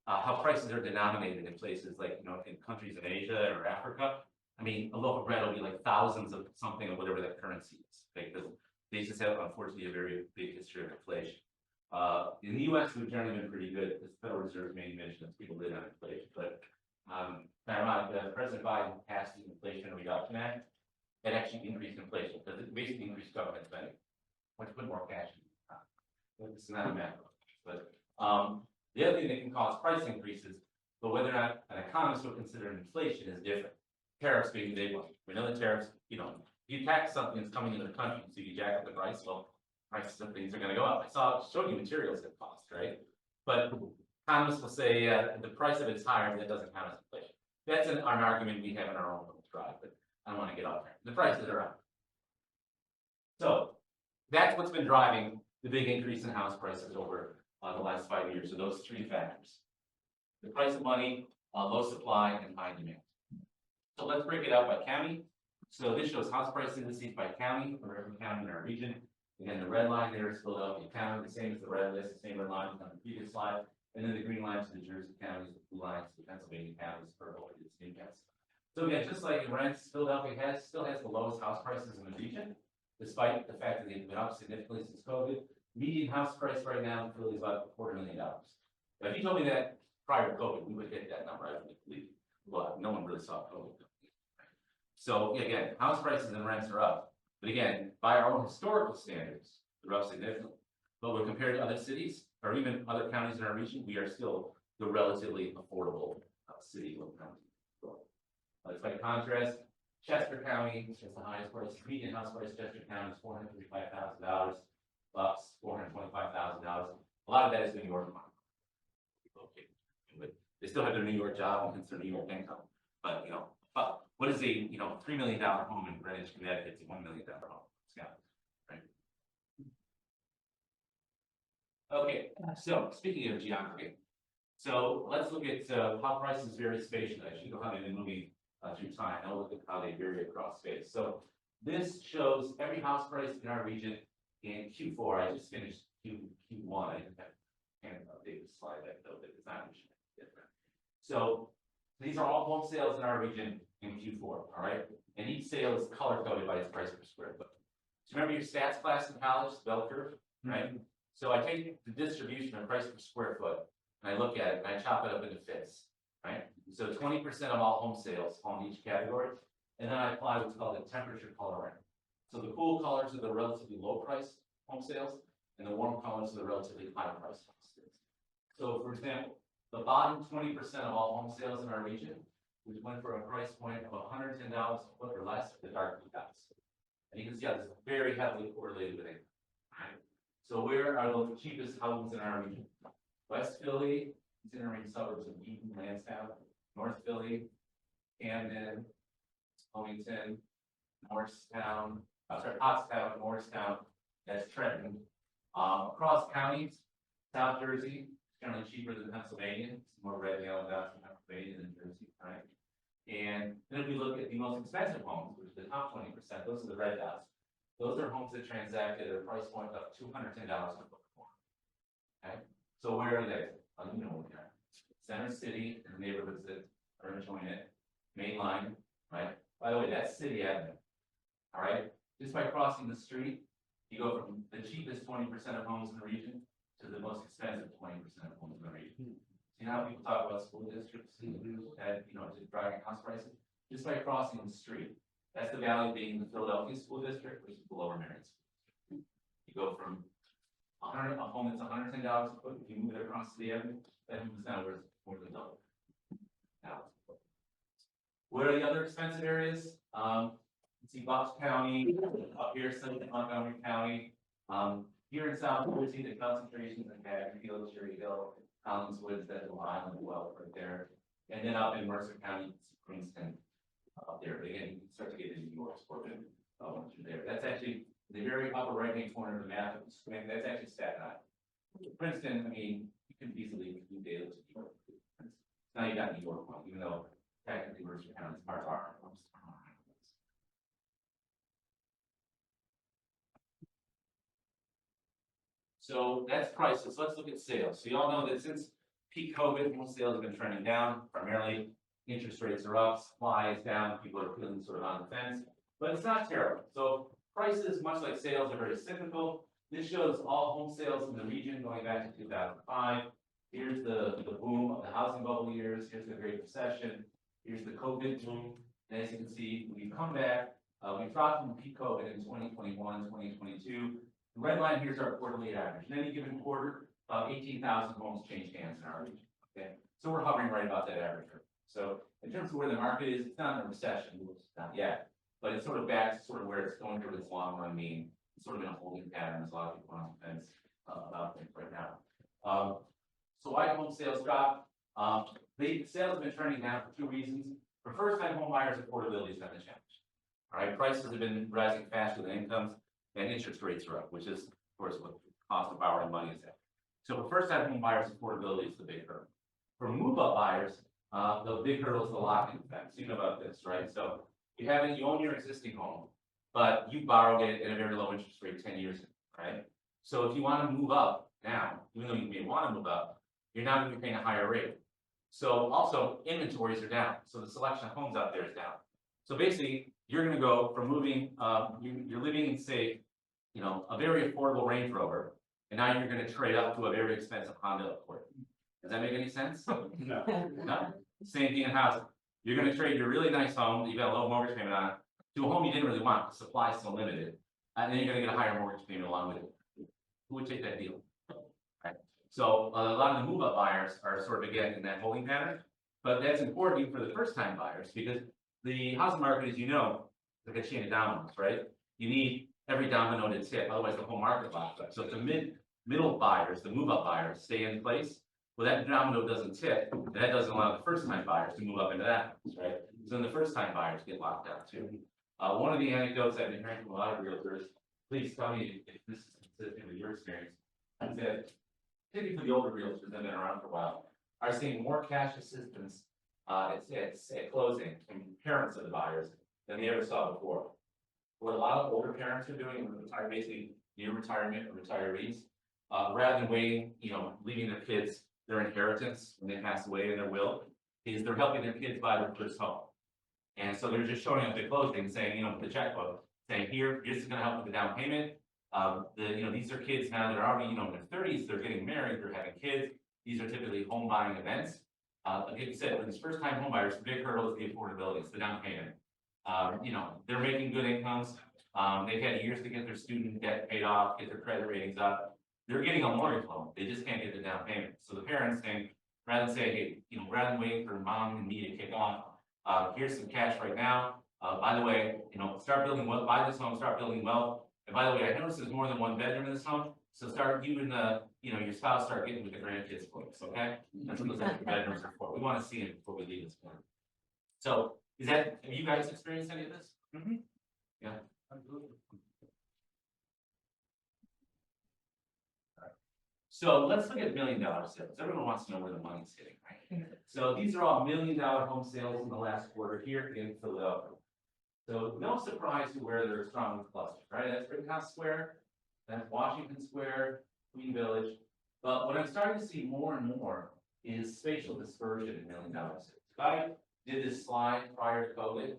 S1: how prices are denominated in places like, in countries in Asia or Africa, I mean, a loaf of bread will be like thousands of something of whatever that currency is, because they just have, unfortunately, a very big history of inflation. In the U.S., we've generally been pretty good. The Federal Reserve made mention that people live on inflation, but President Biden passed the Inflation Reduction Act. It actually increased inflation because it basically increased government spending, which put more cash in the economy. It's not a matter, but the other thing that can cause price increases, but whether or not an economist would consider inflation is different. Tariffs being the big one. We know the tariffs, you tax something that's coming into the country, so you jack up the price, well, prices of things are going to go up. Showed you materials that cost, right? But economists will say the price of it's higher, that doesn't count as inflation. That's an argument we have in our own little tribe, but I don't want to get off there. The prices are up. So that's what's been driving the big increase in house prices over the last 5 years. So those three factors: the price of money, low supply, and high demand. So let's break it out by county. So this shows house price indices by county for every county in our region. Again, the red line there is Philadelphia County, the same as the red list, the same red line on the previous slide. And then the green lines to the Jersey counties, the blue lines to the Pennsylvania counties, purple to the state counties. So again, just like in rents, Philadelphia still has the lowest house prices in the region, despite the fact that they've been up significantly since COVID. Median house price right now in Philly is about $250,000. Now, if you told me that prior to COVID, we would hit that number, I would believe. Well, no one really saw COVID. So again, house prices and rents are up. But again, by our own historical standards, they're up significantly. But when compared to other cities, or even other counties in our region, we are still the relatively affordable city or county. It's by contrast, Chester County has the highest price. Median house price, Chester County is $435,000, Bucks $425,000. A lot of that is New York money. Okay. But they still have their New York job and consider New York income. But but what is a $3 million home in Greenwich, Connecticut? It's a $1 million home. Scott, right? Okay, so speaking of geography, so let's look at how prices vary spatially. I should go how they've been moving through time. I'll look at how they vary across space. So this shows every house price in our region in Q4. I just finished Q1. I can't update the slide deck though, but it's not different. So these are all home sales in our region in Q4, all right? And each sale is color coded by its price per square foot. So remember your stats class in college, the bell curve, right? So I take the distribution of price per square foot and I look at it and I chop it up into fifths, right? So 20% of all home sales fall in each category. And then I apply what's called a temperature coloring. So the cool colors are the relatively low price home sales and the warm colors are the relatively high price home sales. So for example, the bottom 20% of all home sales in our region, which went for a price point of $110 a foot or less, the dark blue dots. And you can see how this is very heavily correlated with income. Right? So where are the cheapest homes in our region? West Philly, considering suburbs of Eaton, Lansdowne, North Philly, Camden, Wilmington, Pottstown, Morristown, that's Trenton. Across counties, South Jersey, generally cheaper than Pennsylvania. It's more red, yellow dots in Pennsylvania than Jersey, right? And then if we look at the most expensive homes, which is the top 20%, those are the red dots. Those are homes that transact at a price point of $210 a foot more. Okay, so where are they? Center City and the neighborhoods that are enjoying it. Main line, right? By the way, that's City Avenue. All right, just by crossing the street, you go from the cheapest 20% of homes in the region to the most expensive 20% of homes in the region. See how people talk about school districts and just driving house prices? Just by crossing the street. That's the value being the Philadelphia School District versus the Lower Marion School District. You go from a home that's $110 a foot, if you move it across the avenue, that moves down where it's more than double. Now, where are the other expensive areas? You see Bucks County, up here, Central Montgomery County. Here in South Jersey, the concentrations in Hagerfield, Cherry Hill, Collins Woods, that's a lot of well right there. And then up in Mercer County, Princeton, up there. But again, you can start to get into New York once you're there. That's actually the very upper right-hand corner of the map of the screen. That's actually Staten Island. Princeton, I mean, you can easily do data to New York. Now you got New York one, even though technically Mercer County is part of our. So that's prices. Let's look at sales. So you all know that since peak COVID, home sales have been trending down. Primarily, interest rates are up, supply is down, people are feeling sort of on the fence, but it's not terrible. So prices, much like sales, are very cyclical. This shows all home sales in the region going back to 2005. Here's the boom of the housing bubble years. Here's the Great Recession. Here's the COVID boom. And as you can see, when you come back, we dropped from peak COVID in 2021, 2022. The red line here is our quarterly average. In any given quarter, 18,000 homes change hands in our region. Okay, so we're hovering right about that average. So in terms of where the market is, it's not in a recession, not yet, but it's sort of back to sort of where it's going toward its long run mean. It's sort of in a holding pattern. There's a lot of people on the fence about things right now. So why home sales drop? The sales have been trending down for two reasons. For first-time home buyers, affordability has been a challenge. All right, prices have been rising faster than incomes, and interest rates are up, which is, of course, what the cost of borrowing money is at. So for first-time home buyers, affordability is the big hurdle. For move-up buyers, the big hurdle is the lock-in effect. So you know about this, right? So you own your existing home, but you borrowed it at a very low interest rate 10 years ago, right? So if you want to move up now, even though you may want to move up, you're now going to be paying a higher rate. So also inventories are down. So the selection of homes out there is down. So basically, you're going to go from moving, you're living in, say, a very affordable Range Rover, and now you're going to trade up to a very expensive Honda Accord. Does that make any sense?
S3: No.
S1: No. Same thing in housing. You're going to trade your really nice home that you got a low mortgage payment on to a home you didn't really want. The supply is so limited, and then you're going to get a higher mortgage payment along with it. Who would take that deal? Right. So a lot of the move-up buyers are sort of again in that holding pattern, but that's important even for the first-time buyers because the housing market, as you know, is like a chain of dominoes, right? You need every domino to tip, otherwise the whole market locks up. So if the middle buyers, the move-up buyers, stay in place, well, that domino doesn't tip, and that doesn't allow the first-time buyers to move up into that, right? So then the first-time buyers get locked down too. One of the anecdotes I've been hearing from a lot of realtors, please tell me if this is consistent with your experience, is that typically the older realtors that have been around for a while are seeing more cash assistance at closing from parents of the buyers than they ever saw before. What a lot of older parents are doing, basically near retirement or retirees, rather than waiting, leaving their kids their inheritance when they pass away in their will, is they're helping their kids buy their first home. And so they're just showing up at closing, saying, with the checkbook, saying, here, this is going to help with the down payment. These are kids now that are already, in their 30s, they're getting married, they're having kids. These are typically home buying events. Like you said, for these first-time home buyers, the big hurdle is the affordability, it's the down payment. They're making good incomes. They've had years to get their student debt paid off, get their credit ratings up. They're getting a mortgage loan. They just can't get the down payment. So the parents think, rather than say, hey, rather than waiting for mom and me to kick off, here's some cash right now. By the way, start building wealth, buy this home, start building wealth. And by the way, I noticed there's more than one bedroom in this home. So start you and your spouse start getting with the grandkids books, okay? That's what those extra bedrooms are for. We want to see it before we leave this point. So have you guys experienced any of this? Mm-hmm. Yeah. Absolutely. So let's look at $1 million sales. Everyone wants to know where the money's sitting, right? So these are all $1 million home sales in the last quarter here in Philadelphia. So no surprise to where they're strongly clustered, right? That's Rittenhouse Square, that's Washington Square, Queen Village. But what I'm starting to see more and more is spatial dispersion in $1 million sales. If I did this slide prior to COVID,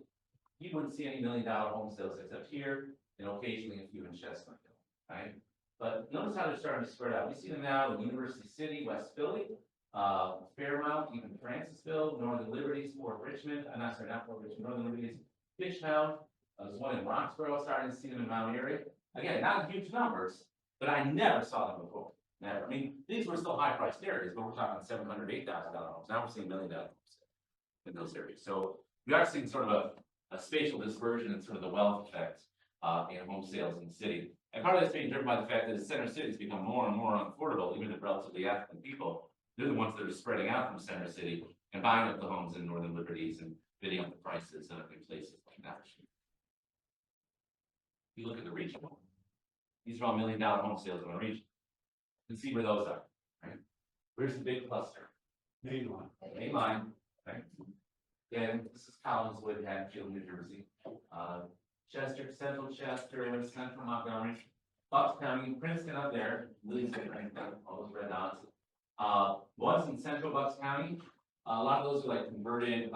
S1: you wouldn't see any $1 million home sales except here, and occasionally a few in Chestnut Hill, right? But notice how they're starting to spread out. We see them now in University City, West Philly, Fairmount, even Francisville, Northern Liberties, Fort Richmond, not Fort Richmond, Northern Liberties, Fishtown. There's one in Roxborough, starting to see them in Mount Airy. Again, not huge numbers, but I never saw them before. Never. I mean, these were still high-priced areas, but we're talking $700,000, $8,000 homes. Now we're seeing $1 million homes in those areas. So we are seeing sort of a spatial dispersion and sort of the wealth effect in home sales in the city. And part of that's being driven by the fact that as center cities become more and more unaffordable, even to relatively affluent people, they're the ones that are spreading out from center city and buying up the homes in Northern Liberties and bidding up the prices in places like that. You look at the region. These are all $1 million home sales in the region. and see where those are, right? Where's the big cluster?
S3: Main one.
S1: Main line, right? And this is Collinswood, Hatfield, New Jersey. Chester, Central Chester, Central Montgomery, Bucks County, Princeton up there, Lee's right there, all those red dots. One's in Central Bucks County. A lot of those are like converted,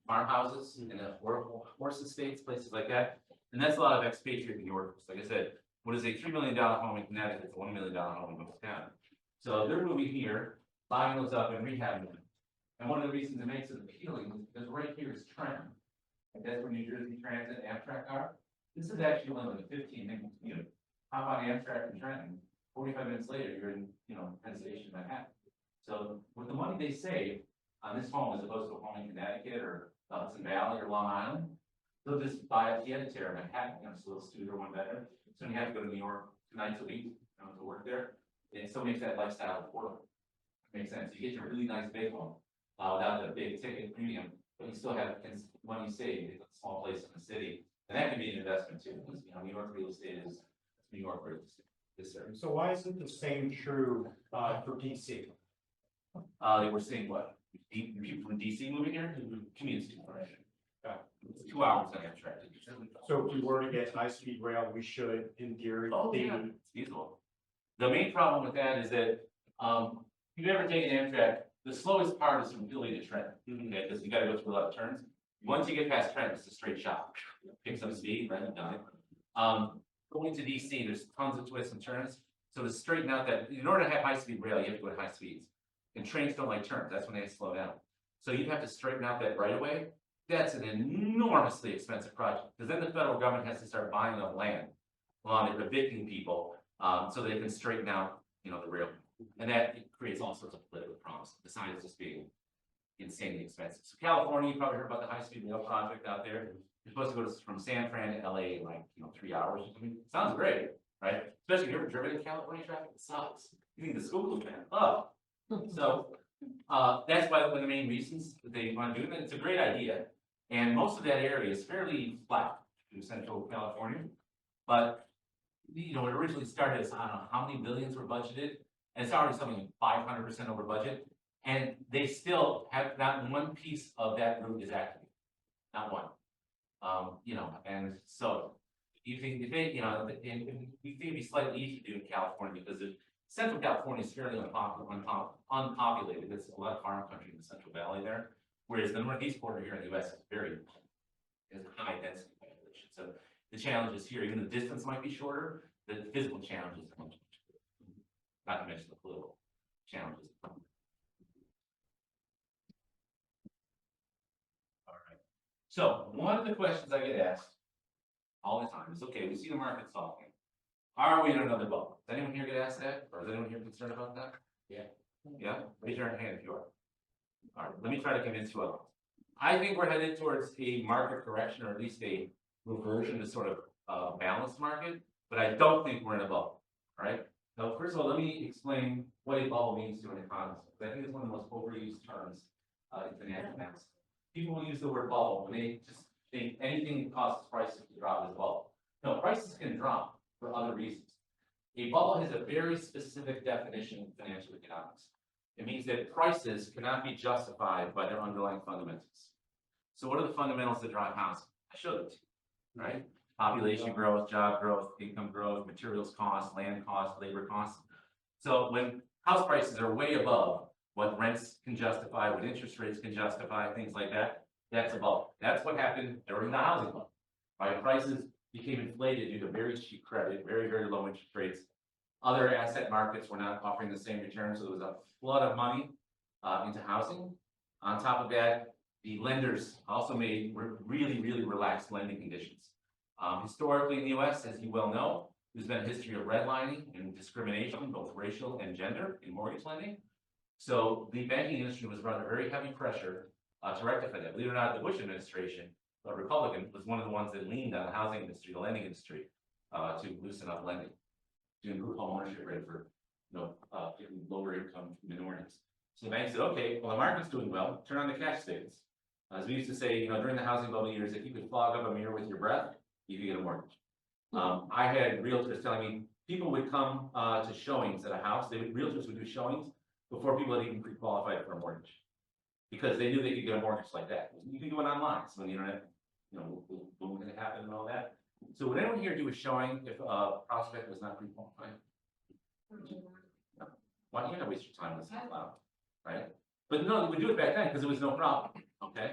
S1: farmhouses and horse estates, places like that. And that's a lot of expatriate New Yorkers. Like I said, what is a $3 million home in Connecticut? It's a $1 million home in Bucks County. So they're moving here, buying those up and rehabbing them. And one of the reasons it makes it appealing is because right here is Trenton. And that's where New Jersey Transit and Amtrak are. This is actually only like a 15-minute commute. How about Amtrak and Trenton? 45 minutes later, you're in, Penn Station, Manhattan. So with the money they save on this home, as opposed to a home in Connecticut or Hudson Valley or Long Island, they'll just buy a pied a terre in Manhattan, it's a little studio, one bedroom. So you have to go to New York 2 nights a week, to work there. It still makes that lifestyle affordable. Makes sense. You get your really nice big home without the big ticket premium, but you still have money saved. It's a small place in the city, and that can be an investment too. Because New York real estate is New York real estate. Yes, sir.
S3: So why isn't the same true for DC?
S1: We're seeing what? People from DC moving here? Commute's too far. It's 2 hours on Amtrak.
S3: So if we were to get high-speed rail, we should, in theory,
S1: Oh, yeah, it's feasible. The main problem with that is that, if you've ever taken Amtrak, the slowest part is from Philly to Trenton, okay, because you gotta go through a lot of turns. Once you get past Trenton, it's a straight shot, picks up speed, right, and done. Going to DC, there's tons of twists and turns, so to straighten out that, in order to have high-speed rail, you have to go at high speeds. And trains don't like turns, that's when they slow down. So you have to straighten out that right of way. That's an enormously expensive project, because then the federal government has to start buying up land along with evicting people, so they can straighten out, the rail. And that creates all sorts of political problems, besides just being insanely expensive. So California, you probably heard about the high-speed rail project out there. You're supposed to go from San Fran to LA in like, 3 hours. I mean, sounds great, right? Especially if you've ever driven in California traffic, it sucks. You need the school man. Oh. So, that's one of the main reasons that they want to do it. It's a great idea. And most of that area is fairly flat in Central California. But, it originally started as, I don't know how many billions were budgeted. And it's already something 500% over budget. And they still have not one piece of that route is active. Not one. And so you think, we think it'd be slightly easier to do in California because Central California is fairly unpopulated. There's a lot of farm country in the Central Valley there. Whereas the northeast border here in the US is high density population. So the challenges here, even the distance might be shorter, the physical challenges are much greater. Not to mention the political challenges. All right. So one of the questions I get asked all the time is, okay, we see the market softening. Are we in another bubble? Does anyone here get asked that? Or is anyone here concerned about that? Yeah. Yeah? Raise your hand if you are. All right, let me try to convince you otherwise. I think we're headed towards a market correction, or at least a reversion to sort of balanced market, but I don't think we're in a bubble. All right. Now, first of all, let me explain what a bubble means to an economist. I think it's one of the most overused terms in financial analysis. People will use the word bubble when they just think anything that causes prices to drop is a bubble. No, prices can drop for other reasons. A bubble has a very specific definition in financial economics. It means that prices cannot be justified by their underlying fundamentals. So what are the fundamentals that drive housing? I showed it to you, right? Population growth, job growth, income growth, materials costs, land costs, labor costs. So when house prices are way above what rents can justify, what interest rates can justify, things like that, that's a bubble. That's what happened during the housing bubble. Right? Prices became inflated due to very cheap credit, very, very low interest rates. Other asset markets were not offering the same return, so there was a flood of money into housing. On top of that, the lenders also made really, really relaxed lending conditions. Historically in the US, as you well know, there's been a history of redlining and discrimination, both racial and gender, in mortgage lending. So the banking industry was under very heavy pressure to rectify that. Believe it or not, the Bush administration, a Republican, was one of the ones that leaned on the housing industry, the lending industry, to loosen up lending, to improve home ownership rate for lower income minorities. So the bank said, okay, well, the market's doing well, turn on the cash statements. As we used to say, during the housing bubble years, if you could fog up a mirror with your breath, you could get a mortgage. I had realtors telling me, people would come, to showings at a house, realtors would do showings before people had even pre-qualified for a mortgage. Because they knew they could get a mortgage like that. You can do it online, so when the internet, boom, gonna happen and all that. So would anyone here do a showing if a prospect was not pre-qualified? No. Why can't I waste your time with this loud, right? But no, we do it back then because it was no problem, okay?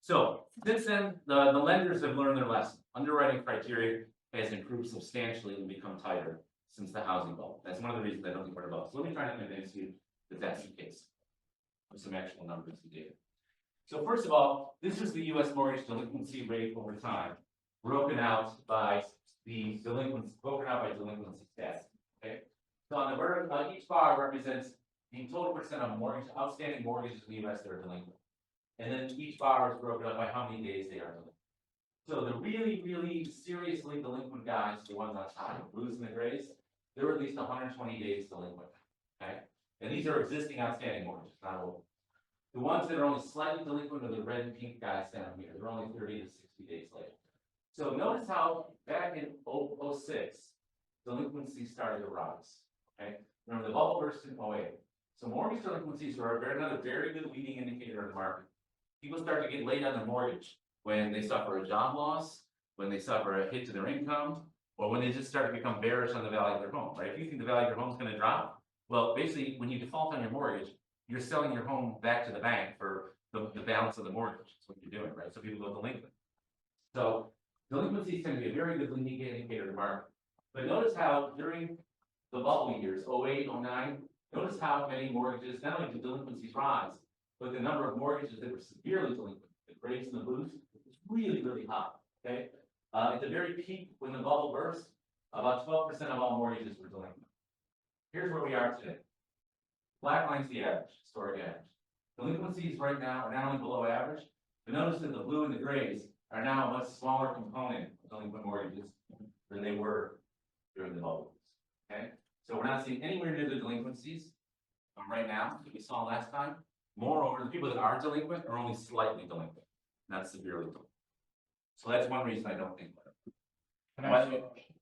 S1: So since then, the lenders have learned their lesson. Underwriting criteria has improved substantially and become tighter since the housing bubble. That's one of the reasons I don't think we're above. So let me try to convince you that that's the case. With some actual numbers and data. So first of all, this is the U.S. mortgage delinquency rate over time, broken out by delinquency stats. Okay, so on the vertical, each bar represents the total percent of outstanding mortgages in the U.S. that are delinquent, and then each bar is broken up by how many days they are delinquent. So the really seriously delinquent guys, the ones on top, the blues and the grays, they're at least 120 days delinquent. Okay. And these are existing outstanding mortgages, not old. The ones that are only slightly delinquent are the red and pink guys down here. They're only 30 to 60 days later. So notice how back in 06, delinquencies started to rise. Okay, remember the bubble burst in 08. So mortgage delinquencies are another very good leading indicator of the market. People start to get late on their mortgage when they suffer a job loss, when they suffer a hit to their income, or when they just start to become bearish on the value of their home. Right? If you think the value of your home is going to drop, well, basically, when you default on your mortgage, you're selling your home back to the bank for the balance of the mortgage. That's what you're doing, right? So people go delinquent. So delinquencies tend to be a very good leading indicator of the market. But notice how during the bubble years, 08, 09, notice how many mortgages, not only did delinquencies rise, but the number of mortgages that were severely delinquent, the grays and the blues, was really high. Okay, at the very peak when the bubble burst, about 12% of all mortgages were delinquent. Here's where we are today. Black line's the average, historic average. Delinquencies right now are not only below average, but notice that the blue and the grays are now a much smaller component of delinquent mortgages than they were during the bubble. Okay, so we're not seeing anywhere near the delinquencies right now that we saw last time. Moreover, the people that are delinquent are only slightly delinquent, not severely delinquent. So that's one reason I don't think.
S3: Can I ask you a question?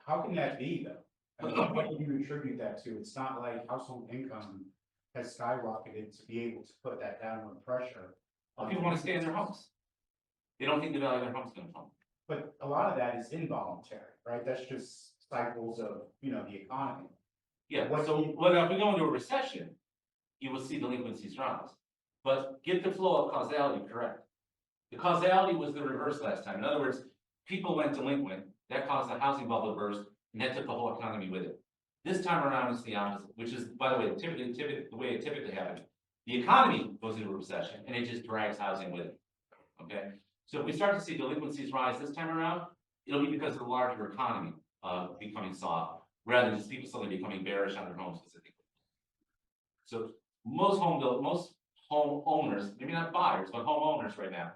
S3: How can that be though? I mean, what do you attribute that to? It's not like household income has skyrocketed to be able to put that downward pressure.
S1: People want to stay in their homes. They don't think the value of their home's going to fall.
S3: But a lot of that is involuntary, right? That's just cycles of, the economy.
S1: Yeah,
S3: What
S1: so
S3: do you-
S1: if we go into a recession, you will see delinquencies rise. But get the flow of causality correct. The causality was the reverse last time. In other words, people went delinquent, that caused the housing bubble to burst, and that took the whole economy with it. This time around it's the opposite, which is, by the way, the way it typically happens. The economy goes into a recession and it just drags housing with it. Okay, so if we start to see delinquencies rise this time around, it'll be because of the larger economy becoming soft, rather than just people suddenly becoming bearish on their homes specifically. So most homeowners, maybe not buyers, but homeowners right now,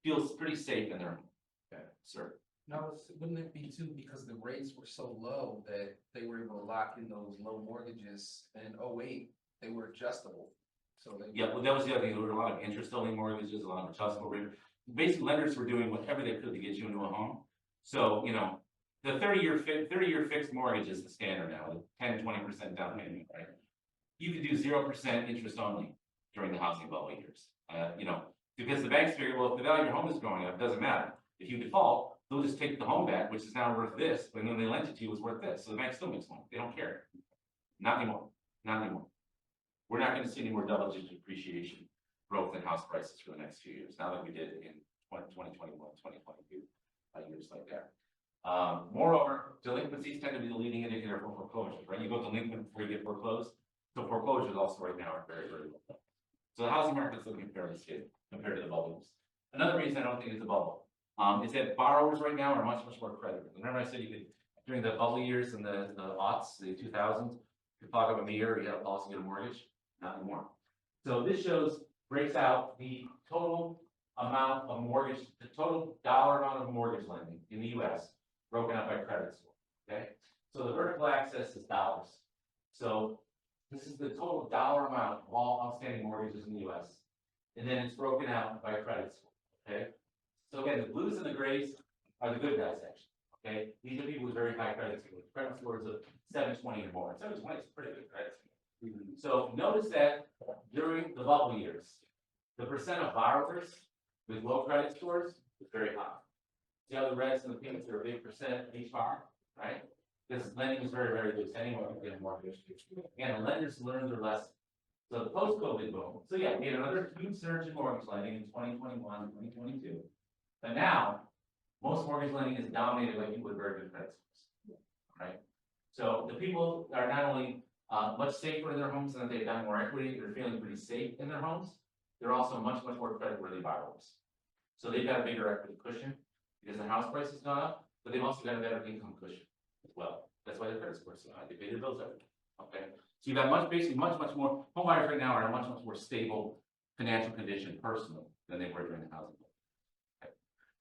S1: feels pretty safe in their home. Okay, sir.
S5: Now, wouldn't it be too because the rates were so low that they were able to lock in those low mortgages in 08, they were adjustable. So they.
S1: Yeah, well, that was the other thing. There were a lot of interest-only mortgages, a lot of adjustable rate. Basically, lenders were doing whatever they could to get you into a home. So, the 30-year fixed mortgage is the standard now, with 10-20% down payment, right? You could do 0% interest only during the housing bubble years. Because the banks figure, well, if the value of your home is going up, it doesn't matter. If you default, they'll just take the home back, which is now worth this, but when they lent it to you, it was worth this. So the bank still makes money. They don't care. Not anymore. Not anymore. We're not going to see any more double-digit appreciation growth in house prices for the next few years, now that we did in 2021, 2022, years like that. Moreover, delinquencies tend to be the leading indicator for foreclosures, right? You go delinquent before you get foreclosed. So foreclosures also right now are very low. So the housing market is looking fairly stable compared to the bubbles. Another reason I don't think it's a bubble is that borrowers right now are much more credible. Remember I said you could, during the bubble years and the aughts, the 2000s, you could fog up a mirror, you had a policy, get a mortgage, not anymore. So this breaks out the total amount of mortgage, the total dollar amount of mortgage lending in the US, broken out by credit score, okay? So the vertical axis is dollars. So this is the total dollar amount of all outstanding mortgages in the US. And then it's broken out by credit score, okay? So again, the blues and the grays are the good guys, actually, Okay, these are people with very high credit scores of 720 or more. 720 is pretty good credit score. So notice that during the bubble years, the percent of borrowers with low credit scores is very high. See how the reds and the pinks are a big percent each borrower, right? Because lending is very, very loose. Anyone can get a mortgage. Again, the lenders learned their lesson. So the post-COVID boom. So yeah, we had another huge surge in mortgage lending in 2021, 2022. But now, most mortgage lending is dominated by people with very good credit scores, right? So the people are not only much safer in their homes and that they've done more equity, they're feeling pretty safe in their homes. They're also much, much more creditworthy borrowers. So they've got a bigger equity cushion because their house price has gone up, but they've also got a better income cushion as well. That's why their credit scores so high. They pay their bills every day. Okay. So you've got basically much more, home buyers right now are in a much more stable financial condition personally than they were during the housing bubble. Okay.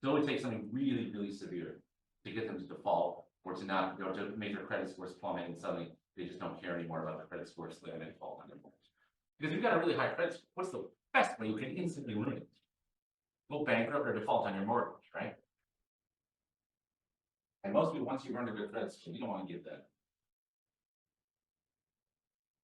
S1: So it would take something really, really severe to get them to default or to not, to make their credit scores plummet and suddenly they just don't care anymore about their credit scores, so they're going to default on their mortgage. Because if you've got a really high credit score, what's the best way you can instantly ruin it? Go bankrupt or default on your mortgage, right? And most people, once you earn a good credit score, you don't want to give that.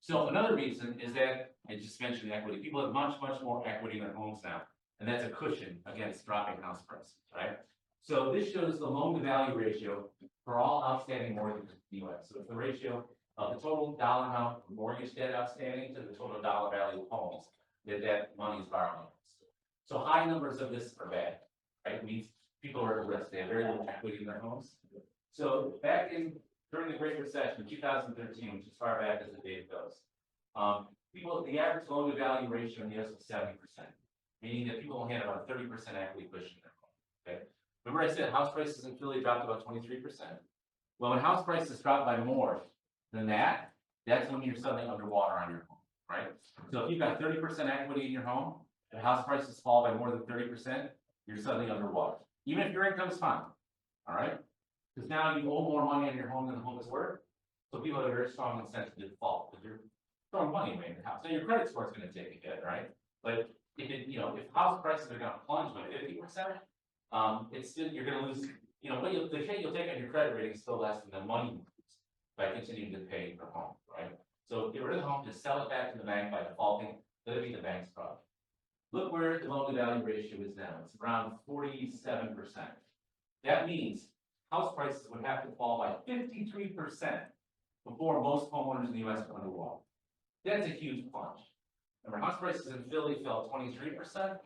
S1: So another reason is that I just mentioned equity. People have much more equity in their homes now, and that's a cushion against dropping house prices, right? So this shows the loan to value ratio for all outstanding mortgages in the US. So it's the ratio of the total dollar amount of mortgage debt outstanding to the total dollar value of homes that money is borrowed against. So high numbers of this are bad, right? It means people are at risk. They have very little equity in their homes. So back during the Great Recession, 2013, which is as far back as the data goes, the average loan to value ratio in the US was 70%, meaning that people only had about 30% equity cushion in their home. Okay. Remember I said house prices in Philly dropped about 23%. Well, when house prices drop by more than that, that's when you're suddenly underwater on your home, right? So if you've got 30% equity in your home, and house prices fall by more than 30%, you're suddenly underwater. Even if your income is fine, all right? Because now you owe more money on your home than the home is worth. So people have a very strong incentive to default because you're throwing money away in your house. So your credit score is going to take a hit, right? But if house prices are going to plunge by 50%, it's still, you're going to lose, the hit you'll take on your credit rating is still less than the money you lose by continuing to pay for home, right? So get rid of the home, just sell it back to the bank by defaulting, let it be the bank's problem. Look where the loan to value ratio is now. It's around 47%. That means house prices would have to fall by 53% before most homeowners in the US go underwater. That's a huge plunge. Remember, house prices in Philly fell 23%.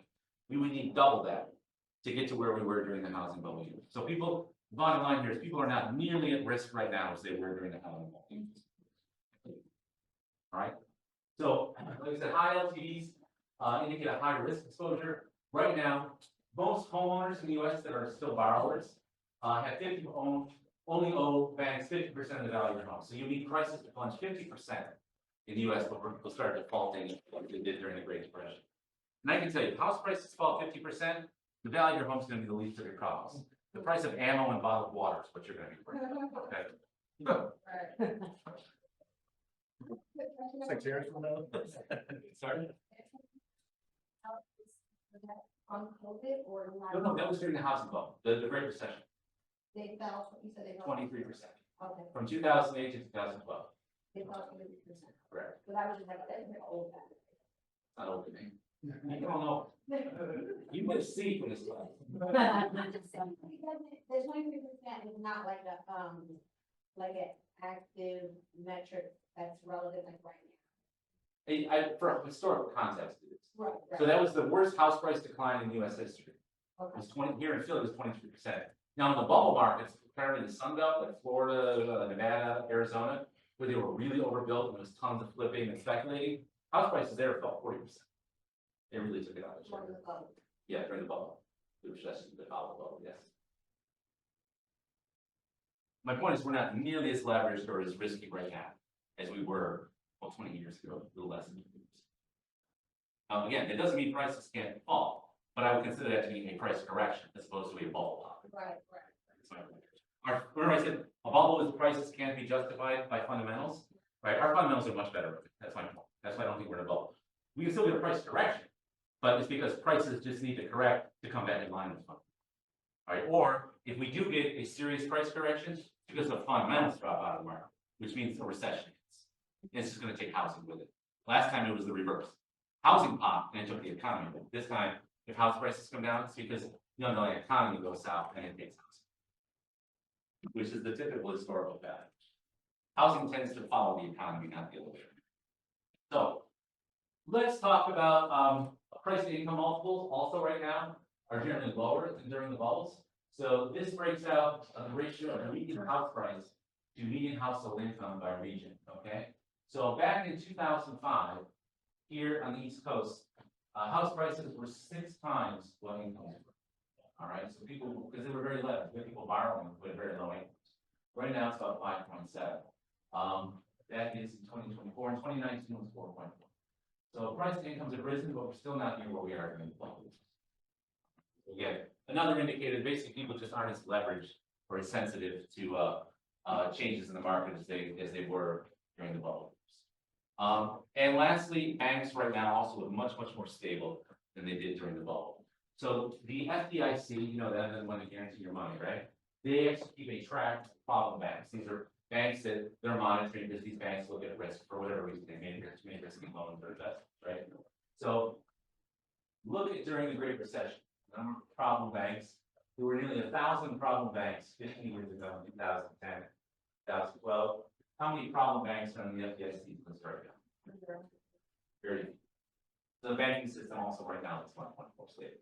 S1: We would need double that to get to where we were during the housing bubble years. So people, bottom line here is people are not nearly at risk right now as they were during the housing bubble years. All right. So, like I said, high LTVs indicate a high risk exposure. Right now, most homeowners in the US that are still borrowers have only owe banks 50% of the value of their home. So you need prices to plunge 50% in the US before people start defaulting like they did during the Great Depression. And I can tell you, if house prices fall 50%, the value of your home is going to be the least of your problems. The price of ammo and bottled water is what you're going to be worried about. Okay. Sorry?
S4: On COVID or?
S1: No, that was during the housing bubble, the Great Recession,
S4: They fell, you said they fell.
S1: 23%,
S4: Okay,
S1: from 2008 to 2012.
S4: they fell 30%.
S1: Correct.
S4: But I was just like, that's an old guy.
S1: Not opening. You don't know. You would see from this slide.
S4: I'm just saying, because the 23% is not like like an active metric that's relevant like right now.
S1: For historical context, it is.
S4: Right.
S1: So that was the worst house price decline in US history. It
S4: Okay.
S1: was 20, here in Philly, it was 23%. Now in the bubble markets, apparently the Sun Belt, like Florida, Nevada, Arizona, where they were really overbuilt and there was tons of flipping and speculating, house prices there fell 40%. They really took it out of the
S4: One
S1: chart.
S4: of the bubbles.
S1: Yeah, during the bubble. It was just the bubble, yes. My point is we're not nearly as leveraged or as risky right now as we were, 20 years ago, a little less than 20 years. Again, it doesn't mean prices can't fall, but I would consider that to be a price correction as opposed to a bubble pop.
S4: Right.
S1: That's my point. Remember I said a bubble with prices can't be justified by fundamentals, right? Our fundamentals are much better. That's my point. That's why I don't think we're in a bubble. We can still get a price correction, but it's because prices just need to correct to come back in line with fundamentals. All right, or If we do get a serious price correction, it's because the fundamentals drop out of the market, which means a recession hits. And it's just gonna take housing with it. Last time it was the reverse. Housing popped and it took the economy, but this time, if house prices come down, it's because the underlying economy goes south and it takes housing. Which is the typical historical pattern. Housing tends to follow the economy, not the other way. So, let's talk about, price to income multiples also right now are generally lower than during the bubbles. So this breaks out the ratio of median house price to median household income by region, okay? So back in 2005, here on the East Coast, house prices were 6 times what incomes were. All right, so people, because they were very leveraged, we had people borrowing with very low incomes. Right now, it's about 5.7. That is in 2024, in 2019 it was 4.4. So price to incomes have risen, but we're still not near where we are in the bubble. Again, another indicator, basically people just aren't as leveraged or as sensitive to changes in the market as they were during the bubble. And lastly, banks right now also look much more stable than they did during the bubble. So the FDIC, you know, that doesn't want to guarantee your money, right? They actually keep a track of problem banks. These are banks that they're monitoring because these banks look at risk for whatever reason. They made risky loans or investments, right? So look at during the Great Recession, the number of problem banks. There were nearly 1,000 problem banks 15 years ago in 2010, 2012. How many problem banks are in the FDIC list right now? Very few. So the banking system also right now is much more stable.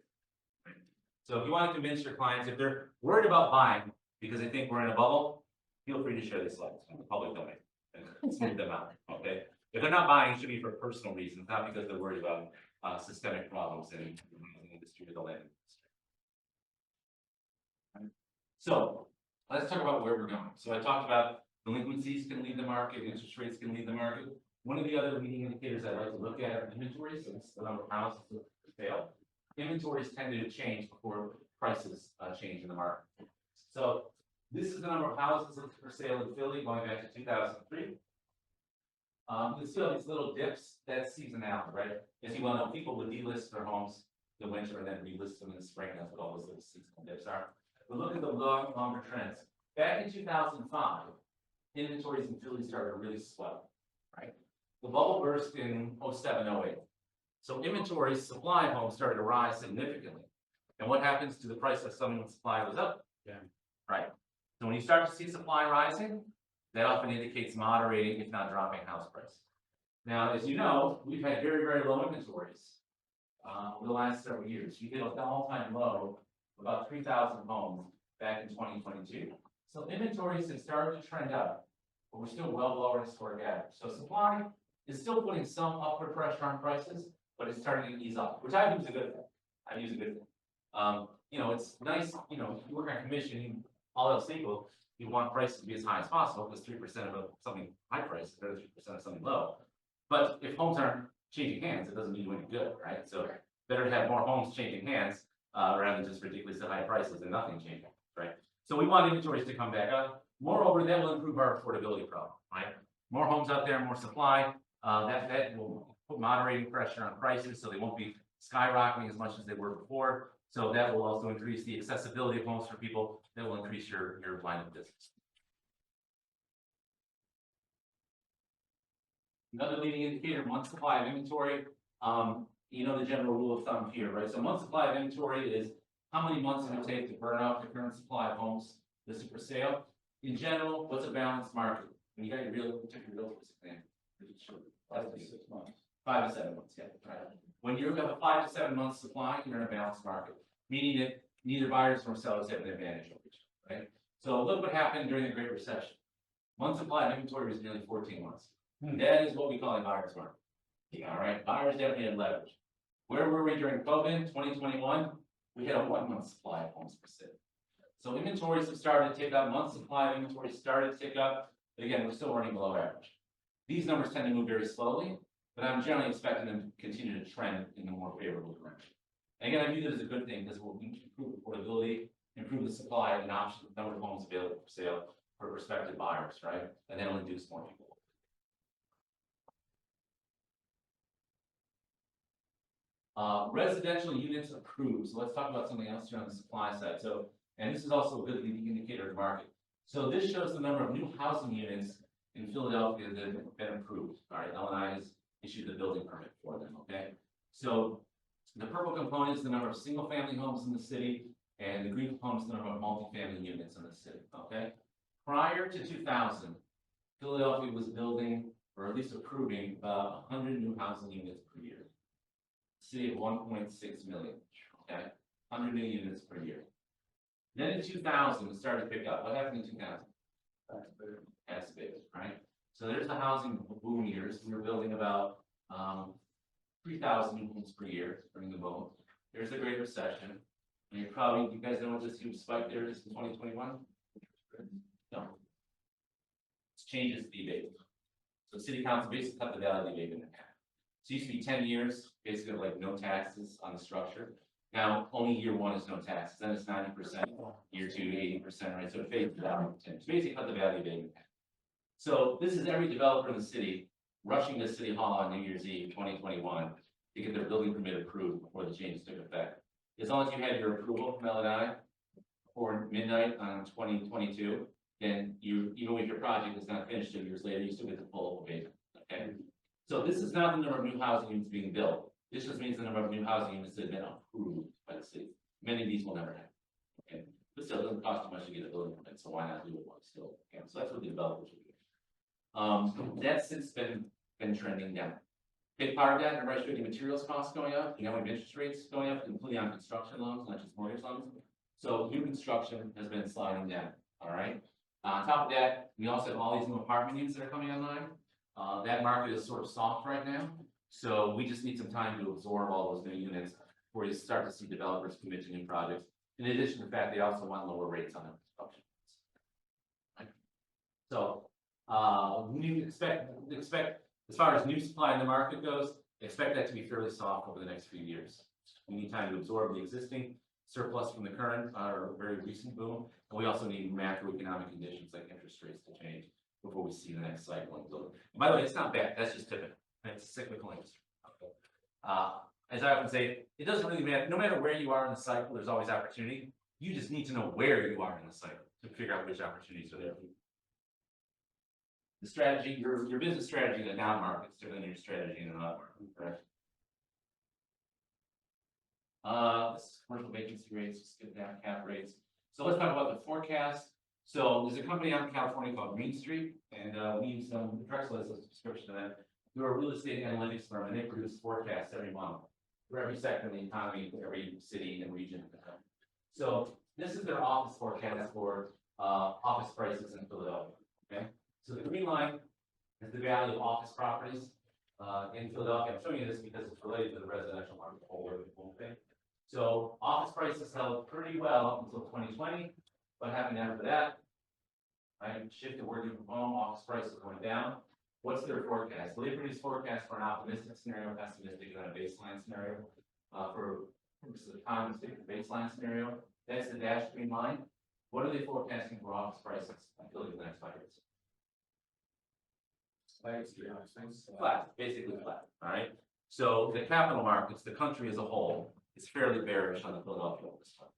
S1: So if you want to convince your clients, if they're worried about buying because they think we're in a bubble, feel free to share these slides in the public domain and smooth them out, okay? If they're not buying, it should be for personal reasons, not because they're worried about systemic problems in the industry or the land industry. So let's talk about where we're going. So I talked about delinquencies can lead the market, interest rates can lead the market. One of the other leading indicators I like to look at are inventories. So it's the number of houses for sale. Inventories tend to change before prices change in the market. So this is the number of houses for sale in Philly going back to 2003. You see all these little dips, that's seasonality, right? As you well know, people would delist their homes in the winter and then relist them in the spring. That's what all those little seasonal dips are. But look at the longer trends. Back in 2005, inventories in Philly started to really swell, right? The bubble burst in 07, 08. So inventories, supply of homes started to rise significantly. And what happens to the price of selling when supply goes up?
S3: Yeah.
S1: Right. So when you start to see supply rising, that often indicates moderating, if not dropping house price. Now, as you know, we've had very low inventories over the last several years. We hit an all-time low of about 3,000 homes back in 2022. So inventories have started to trend up, but we're still well below our historic average. So supply is still putting some upward pressure on prices, but it's starting to ease up, which I view as a good thing. You know, it's nice, you know, if you work on commission, all else equal, you want prices to be as high as possible, because 3% of something high price is better than 3% of something low. But if homes aren't changing hands, it doesn't mean you're any good, right? So better to have more homes changing hands rather than just ridiculously high prices and nothing changing, right? So we want inventories to come back up. Moreover, that will improve our affordability problem, right? More homes out there, more supply, that will put moderating pressure on prices, so they won't be skyrocketing as much as they were before. So that will also increase the accessibility of homes for people. That will increase your line of business. Another leading indicator, month supply of inventory. You know the general rule of thumb here, right? So month supply of inventory is how many months it would take to burn out the current supply of homes listed for sale. In general, what's a balanced market? When you got your realtor's exam, 5 to 6 months. 5 to 7 months, yeah. Right. When you have a 5 to 7 month supply, you're in a balanced market, meaning that neither buyers nor sellers have an advantage over each other, right? So look what happened during the Great Recession. Month supply of inventory was nearly 14 months. That is what we call a buyer's market. All right, buyers definitely had leverage. Where were we during COVID, 2021? We had a 1 month supply of homes for sale. So inventories have started to tick up, month supply of inventory started to tick up, but again, we're still running below average. These numbers tend to move very slowly, but I'm generally expecting them to continue to trend in a more favorable direction. And again, I view that as a good thing because it will improve affordability, improve the supply and option, number of homes available for sale for prospective buyers, right? And then it'll induce more people. Residential units approved. So let's talk about something else here on the supply side. So And this is also a good leading indicator of the market. So this shows the number of new housing units in Philadelphia that have been approved. All right, LNI has issued the building permit for them, okay? So the purple component is the number of single-family homes in the city, and the green component is the number of multifamily units in the city, okay? Prior to 2000, Philadelphia was building, or at least approving, about 100 new housing units per year. City of 1.6 million, okay? 100 new units per year. Then in 2000, it started to pick up. What happened in 2000? That's big, right? So there's the housing boom years. We were building about 3,000 new homes per year during the boom. There's the Great Recession. And you guys know what this huge spike there is in 2021? No. It's changes the abatement. So city council basically cut the value of the abatement in half. So it used to be 10 years, basically like no taxes on the structure. Now, only year one is no taxes, then it's 90%, year two, 80%, right? So it fades down. So basically cut the value of abatement in half. So this is every developer in the city rushing to City Hall on New Year's Eve 2021 to get their building permit approved before the changes took effect. As long as you had your approval from LNI before midnight on 2022, then you, even if your project is not finished 2 years later, you still get the full abatement, okay? So this is not the number of new housing units being built. This just means the number of new housing units that have been approved by the city. Many of these will never happen, okay? But still, it doesn't cost too much to get a building permit, so why not do it once still? Okay, so that's what the developers are doing. That's since been trending down. Big part of that, remember I showed you materials costs going up, you know, interest rates going up, including on construction loans, not just mortgage loans. So new construction has been sliding down, all right? On top of that, we also have all these new apartment units that are coming online. That market is sort of soft right now. So we just need some time to absorb all those new units before you start to see developers commit to new projects. In addition to the fact they also want lower rates on their construction. Right? So we expect, as far as new supply in the market goes, expect that to be fairly soft over the next few years. We need time to absorb the existing surplus from the current or very recent boom, and we also need macroeconomic conditions like interest rates to change before we see the next cycle in building. And by the way, it's not bad. That's just typical. It's cyclical industry. As I often say, it doesn't really matter. No matter where you are in the cycle, there's always opportunity. You just need to know where you are in the cycle to figure out which opportunities are there. The strategy, your business strategy in a down market is different than your strategy in an up market, correct? This is commercial vacancy rates, skip down cap rates. So let's talk about the forecast. So there's a company out in California called Green Street, and we use them, Drexel has a subscription to them. They're a real estate analytics firm, and they produce forecasts every month for every sector in the economy, every city and region in the country. So this is their office forecast for office prices in Philadelphia, okay? So the green line is the value of office properties in Philadelphia. I'm showing you this because it's related to the residential market whole thing. So office prices held pretty well until 2020. What happened after that? Right, shift to working from home, office prices went down. What's their forecast? Well, they produce forecasts for an optimistic scenario, pessimistic, and a baseline scenario. For purposes of economists, take the baseline scenario. That's the dashed green line. What are they forecasting for office prices until the next 5 years? Flat, basically flat. All right. So the capital markets, the country as a whole, is fairly bearish on the Philadelphia office fund.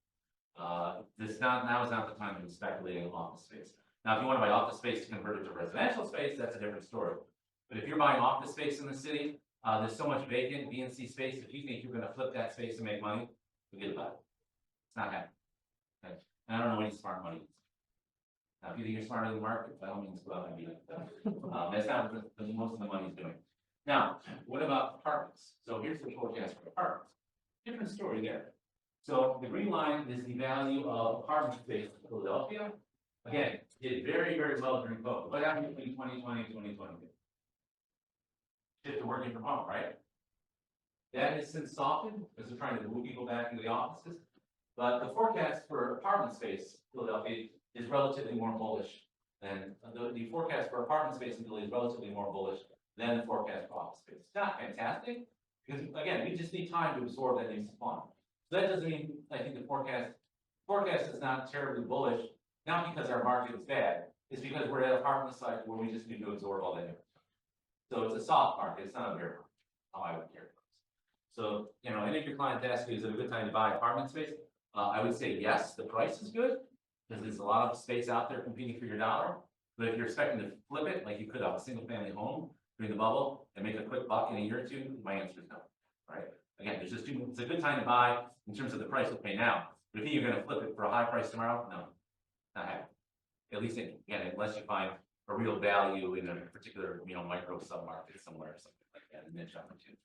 S1: Now is not the time to be speculating on office space. Now, if you want to buy office space to convert it to residential space, that's a different story. But if you're buying office space in the city, there's so much vacant B and C space. If you think you're going to flip that space and make money, forget about it. It's not happening. Okay? And I don't know any smart money. Now, if you think you're smarter than the market, by all means, go out and be it. That's not what most of the money is doing. Now, what about apartments? So here's the forecast for apartments. Different story there. So the green line is the value of apartment space in Philadelphia. Again, did very, very well during COVID. What happened between 2020 and 2022? Shift to working from home, right? That has since softened because they're trying to move people back into the offices. But the forecast for apartment space in Philadelphia is relatively more bullish than the forecast for apartment space in Philly is relatively more bullish than the forecast for office space. It's not fantastic because again, we just need time to absorb that new supply. So that doesn't mean I think the forecast is not terribly bullish, not because our market is bad, it's because we're at a part in the cycle where we just need to absorb all that. So it's a soft market, it's not a bear market, how I would characterize. So, you know, any of your clients ask you, is it a good time to buy apartment space? I would say yes, the price is good, because there's a lot of space out there competing for your dollar. But if you're expecting to flip it, like you could off a single family home during the bubble and make a quick buck in a year or two, my answer is no, right? Again, there's just it's a good time to buy in terms of the price we'll pay now. But if you think you're gonna flip it for a high price tomorrow, no, not happening. At least, again, unless you find a real value in a particular, micro submarket somewhere or something like that, a niche opportunity.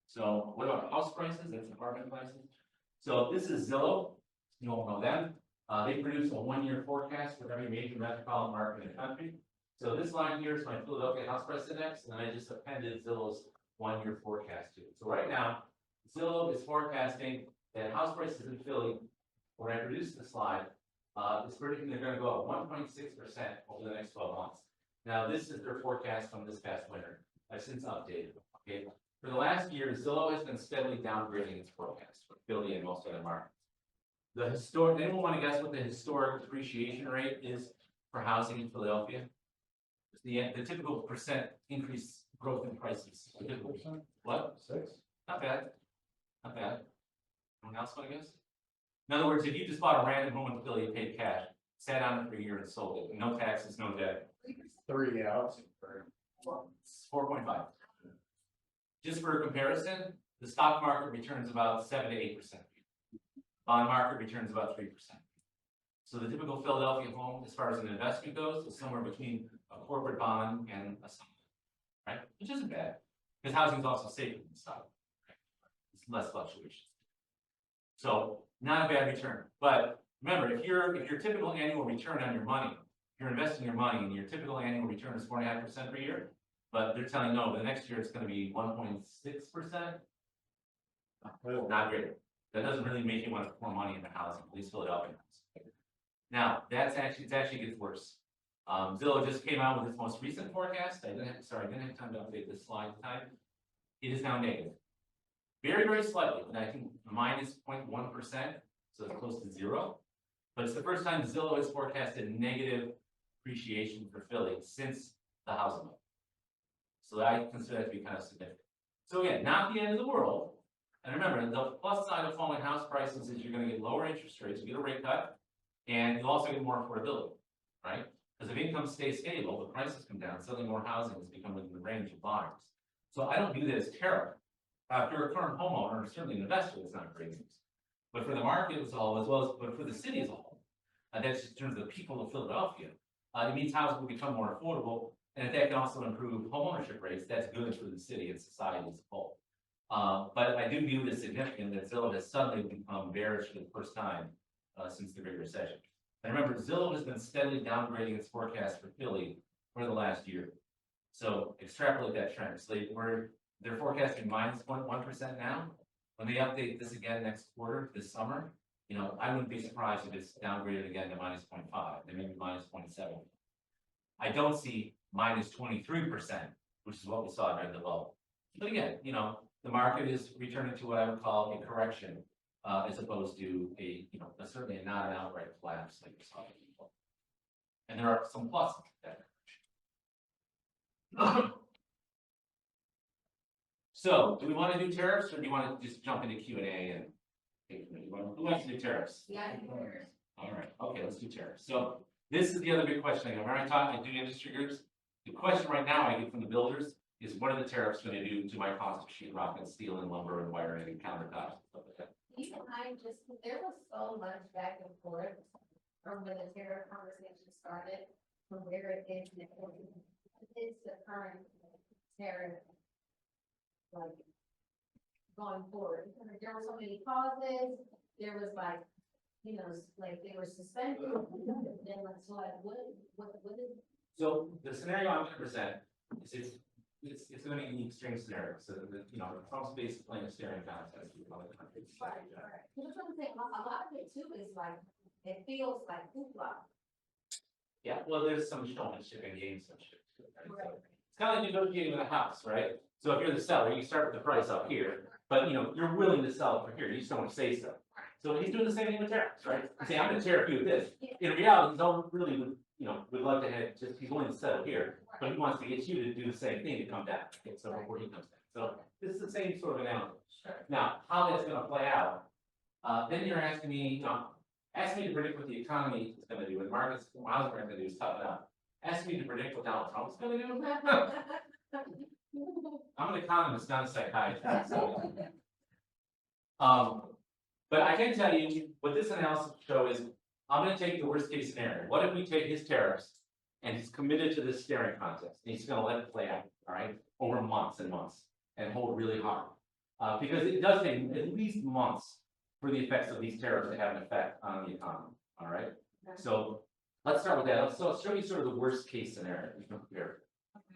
S1: So what about house prices? That's apartment prices. So this is Zillow. You all know them. They produce a 1-year forecast for every major metropolitan market in the country. So this line here is my Philadelphia house price index, and then I just appended Zillow's 1-year forecast to it. So right now, Zillow is forecasting that house prices in Philly, when I produce the slide, is predicting they're going to go up 1.6% over the next 12 months. Now, this is their forecast from this past winter. I've since updated. Okay, for the last year, Zillow has been steadily downgrading its forecast for Philly and most other markets. The anyone want to guess what the historic depreciation rate is for housing in Philadelphia? The typical percent increase growth in prices. What?
S3: 6?
S1: Not bad. Not bad. Anyone else want to guess? In other words, if you just bought a random home in Philly, you paid cash, sat on it for a year and sold it, no taxes, no debt.
S3: 3, yeah. I would say
S1: 4.5. Just for a comparison, the stock market returns about 7 to 8%. Bond market returns about 3%. So the typical Philadelphia home, as far as an investment goes, is somewhere between a corporate bond and a stock, right? Which isn't bad, because housing is also safer than stock. Right? It's less fluctuations. So not a bad return. But remember, if your typical annual return on your money, you're investing your money and your typical annual return is 4.5% per year, but they're telling you, no, the next year it's going to be 1.6%. Not great. That doesn't really make you want to put more money into housing, at least Philadelphia. Now, it actually gets worse. Zillow just came out with its most recent forecast. I didn't have time to update this slide in time. It is now negative. Very, very slightly, but I think minus 0.1%, so it's close to 0. But it's the first time Zillow has forecasted negative appreciation for Philly since the housing bubble. So I consider that to be kind of significant. So again, not the end of the world. And remember, the plus side of falling house prices is you're going to get lower interest rates, you get a rate cut, and you'll also get more affordability, right? Because if income stays stable, the prices come down, suddenly more housing has become within the range of buyers. So I don't view that as terrible. If you're a current homeowner, or certainly an investor, it's not great news. But for the market as well as but for the city as a whole, that's just in terms of the people of Philadelphia, it means housing will become more affordable, and if that can also improve homeownership rates, that's good for the city and society as a whole. But I do view it as significant that Zillow has suddenly become bearish for the first time since the Great Recession. And remember, Zillow has been steadily downgrading its forecast for Philly for the last year. So extrapolate that trend. So they're forecasting minus 0.1% now. When they update this again next quarter, this summer, I wouldn't be surprised if it's downgraded again to minus 0.5, then maybe minus 0.7. I don't see minus 23%, which is what we saw during the bubble. But again, the market is returning to what I would call a correction, as opposed to certainly not an outright collapse like we saw before. And there are some pluses to that correction. So, do we want to do tariffs, or do you want to just jump into Q&A and who wants to do tariffs?
S4: Yeah.
S1: All right. Okay, let's do tariffs. So this is the other big question. When I do industry groups, the question right now I get from the builders is, what are the tariffs going to do to my cost of sheetrock and steel and lumber and wiring and countertops and stuff like that?
S4: There was so much back and forth from when the tariff conversation started, from where it is now. It's the current tariff, like, going forward. There were so many causes. There was like they were suspended. Then so what is?
S1: So the scenario I'm going to present is it's going to be an extreme scenario. So Trump's basically playing a staring contest with other countries.
S4: Right. That's what I'm saying. A lot of it too is like it feels like hoopla.
S1: Yeah, well, there's some showmanship and gamesmanship to it, right? So it's kind of like negotiating with a house, right? So if you're the seller, you start with the price up here, but you're willing to sell it for here. You just don't want to say so. So he's doing the same thing with tariffs, right? He's saying, I'm going to tariff you with this. In reality, he's really would love to have he's willing to settle here, but he wants to get you to do the same thing to come down. Okay, so before he comes down. So this is the same sort of analogy. Now, how that's going to play out Then you're asking me, ask me to predict what the economy is gonna do, what markets, housing are gonna do, is toughen up. Ask me to predict what Donald Trump's gonna do. I'm an economist, not a psychiatrist, so. But I can tell you, what this analysis will show is, I'm gonna take the worst case scenario. What if we take his tariffs and he's committed to this staring contest, and he's gonna let it play out, all right, over months and months, and hold really hard. Because it does take at least months for the effects of these tariffs to have an effect on the economy, all right? So, let's start with that. Let's show you sort of the worst case scenario you can compare.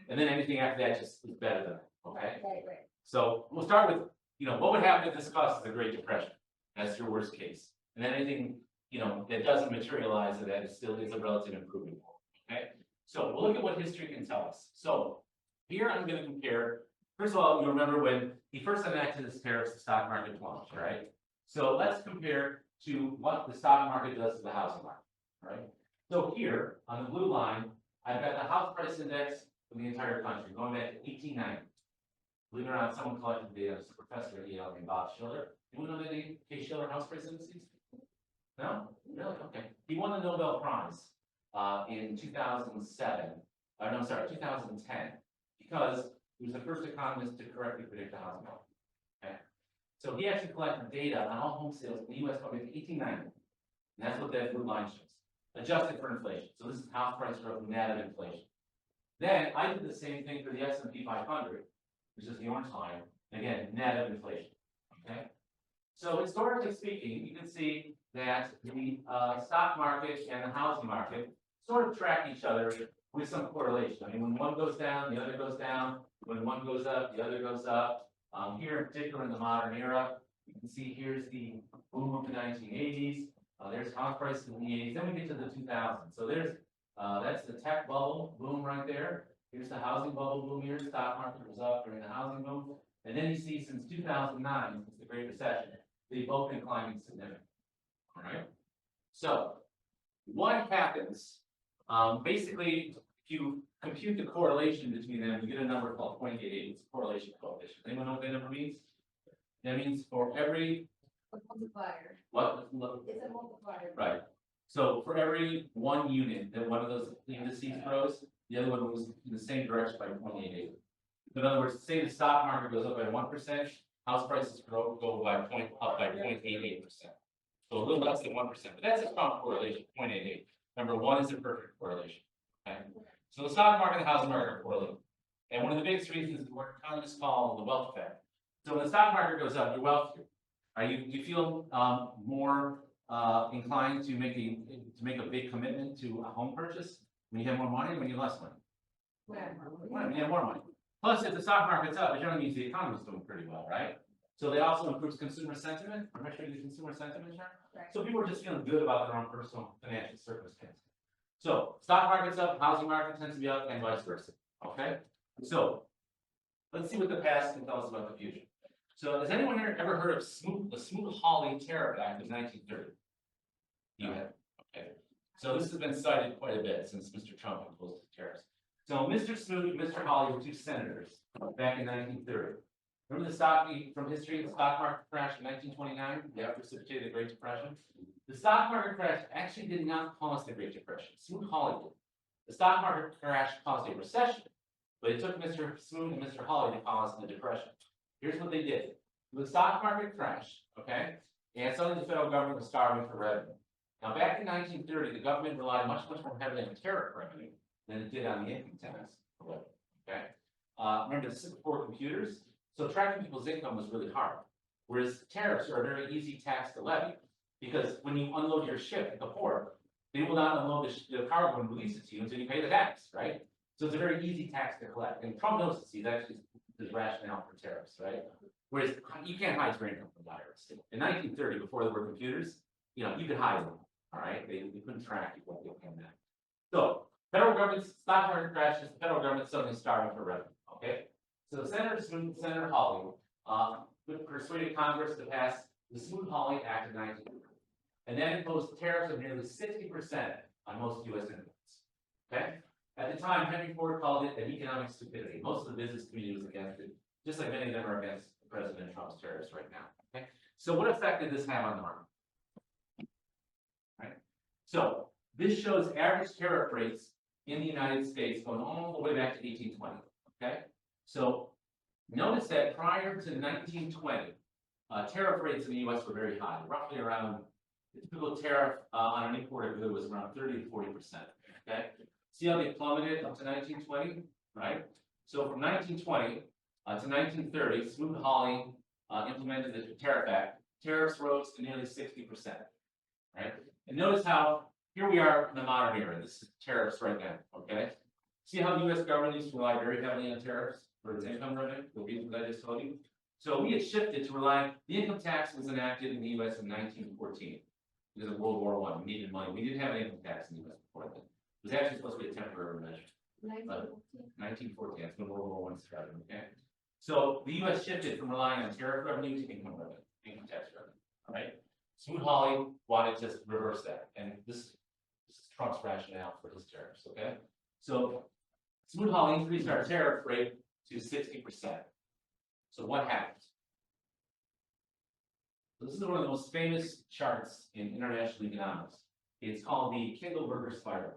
S1: And then anything after that just is better than that, okay?
S4: Right.
S1: So we'll start with, what would happen if this causes the Great Depression? That's your worst case. And then anything, that doesn't materialize, that is still is a relative improvement. Okay? So we'll look at what history can tell us. So here I'm going to compare, first of all, you remember when he first enacted his tariffs, the stock market plunged, right? So let's compare to what the stock market does to the housing market, right? So here on the blue line, I've got the house price index for the entire country, going back to 1890. Believe it or not, someone collected data, it's a professor at Yale named Bob Schiller. Anyone know the name K. Schiller house price indices? No? Really? Okay. He won the Nobel Prize in 2007, 2010, because he was the first economist to correctly predict the housing market. Okay. So he actually collected data on all home sales in the US going back to 1890. And that's what that blue line shows. Adjusted for inflation. So this is house price growth net of inflation. Then I did the same thing for the S&P 500, which is the orange line, again, net of inflation, okay? So historically speaking, you can see that the stock market and the housing market sort of track each other with some correlation. I mean, when one goes down, the other goes down. When one goes up, the other goes up. Here in particular in the modern era, you can see here's the boom of the 1980s. There's house prices in the 80s. Then we get to the 2000s. So there's that's the tech bubble boom right there. Here's the housing bubble boom here. Stock market was up during the housing boom. And then you see since 2009, since the Great Recession, they've both been climbing significantly. All right. So what happens? Basically, if you compute the correlation between them, you get a number called 0.88. It's a correlation coefficient. Anyone know what that number means? That means for every
S4: A multiplier.
S1: what?
S4: It's a multiplier.
S1: Right. So for every 1 unit that one of those indices grows, the other one moves in the same direction by 0.88. In other words, say the stock market goes up by 1%, house prices go up by 0.88%. So a little less than 1%, but that's a strong correlation, 0.88. Remember, 1 is a perfect correlation. Okay. So the stock market and the housing market are correlated. And one of the biggest reasons is what economists call the wealth effect. So when the stock market goes up, you're wealthier. Do you feel more inclined to make a big commitment to a home purchase when you have more money or when you have less money? When you have more money. Plus, if the stock market's up, it generally means the economy is doing pretty well, right? So that also improves consumer sentiment. I'm not sure the consumer sentiment chart.
S4: Right.
S1: So people are just feeling good about their own personal financial circumstances. So stock market's up, housing market tends to be up, and vice versa. Okay. So let's see what the past can tell us about the future. So has anyone here ever heard of the Smoot-Hawley Tariff Act of 1930? You have. Okay. So this has been cited quite a bit since Mr. Trump imposed the tariffs. So Mr. Smoot and Mr. Hawley were two senators back in 1930. Remember from history, the stock market crash in 1929, the precipitated the Great Depression? The stock market crash actually did not cause the Great Depression. Smoot-Hawley did. The stock market crash caused a recession, but it took Mr. Smoot and Mr. Hawley to cause the depression. Here's what they did. The stock market crashed, okay? And suddenly the federal government was starving for revenue. Now back in 1930, the government relied much more heavily on tariff revenue than it did on the income tax revenue, okay? Remember, this is before computers, so tracking people's income was really hard. Whereas tariffs are a very easy tax to levy, because when you unload your ship at the port, they will not unload the cargo and release it to you until you pay the tax, right? So it's a very easy tax to collect. And Trump knows this, he's actually his rationale for tariffs, right? Whereas you can't hide your income from the IRS. In 1930, before there were computers, you could hide them, all right? They couldn't track you what they came back. So federal government, stock market crashes, the federal government suddenly starving for revenue, okay? So Senator Smoot and Senator Hawley persuaded Congress to pass the Smoot-Hawley Act of 1930. And that imposed tariffs of nearly 60% on most U.S. imports, okay? At the time, Henry Ford called it an economic stupidity. Most of the business community was against it, just like many of them are against President Trump's tariffs right now. Okay, So what effect did this have on the market? Right, so this shows average tariff rates in the United States going all the way back to 1820, okay? So notice that prior to 1920, tariff rates in the US were very high, roughly around, the typical tariff on an imported good was around 30 to 40%, okay? See how they plummeted up to 1920, right? So from 1920 to 1930, Smoot-Hawley implemented the Tariff Act. Tariffs rose to nearly 60%, right? And notice how, here we are in the modern era, this is tariffs right now, okay? See how the US government used to rely very heavily on tariffs for its income revenue, the reasons I just told you? So we had shifted to rely, the income tax was enacted in the US in 1914 because of World War I. We needed money. We didn't have an income tax in the US before then. It was actually supposed to be a temporary measure. 1914, that's when World War I started, okay? So the US shifted from relying on tariff revenue to income revenue, income tax revenue, all right? Smoot-Hawley wanted to reverse that, and this is Trump's rationale for his tariffs, okay? So Smoot-Hawley increased our tariff rate to 60%. So what happens? So this is one of the most famous charts in international economics. It's called the Kindleberger spiral.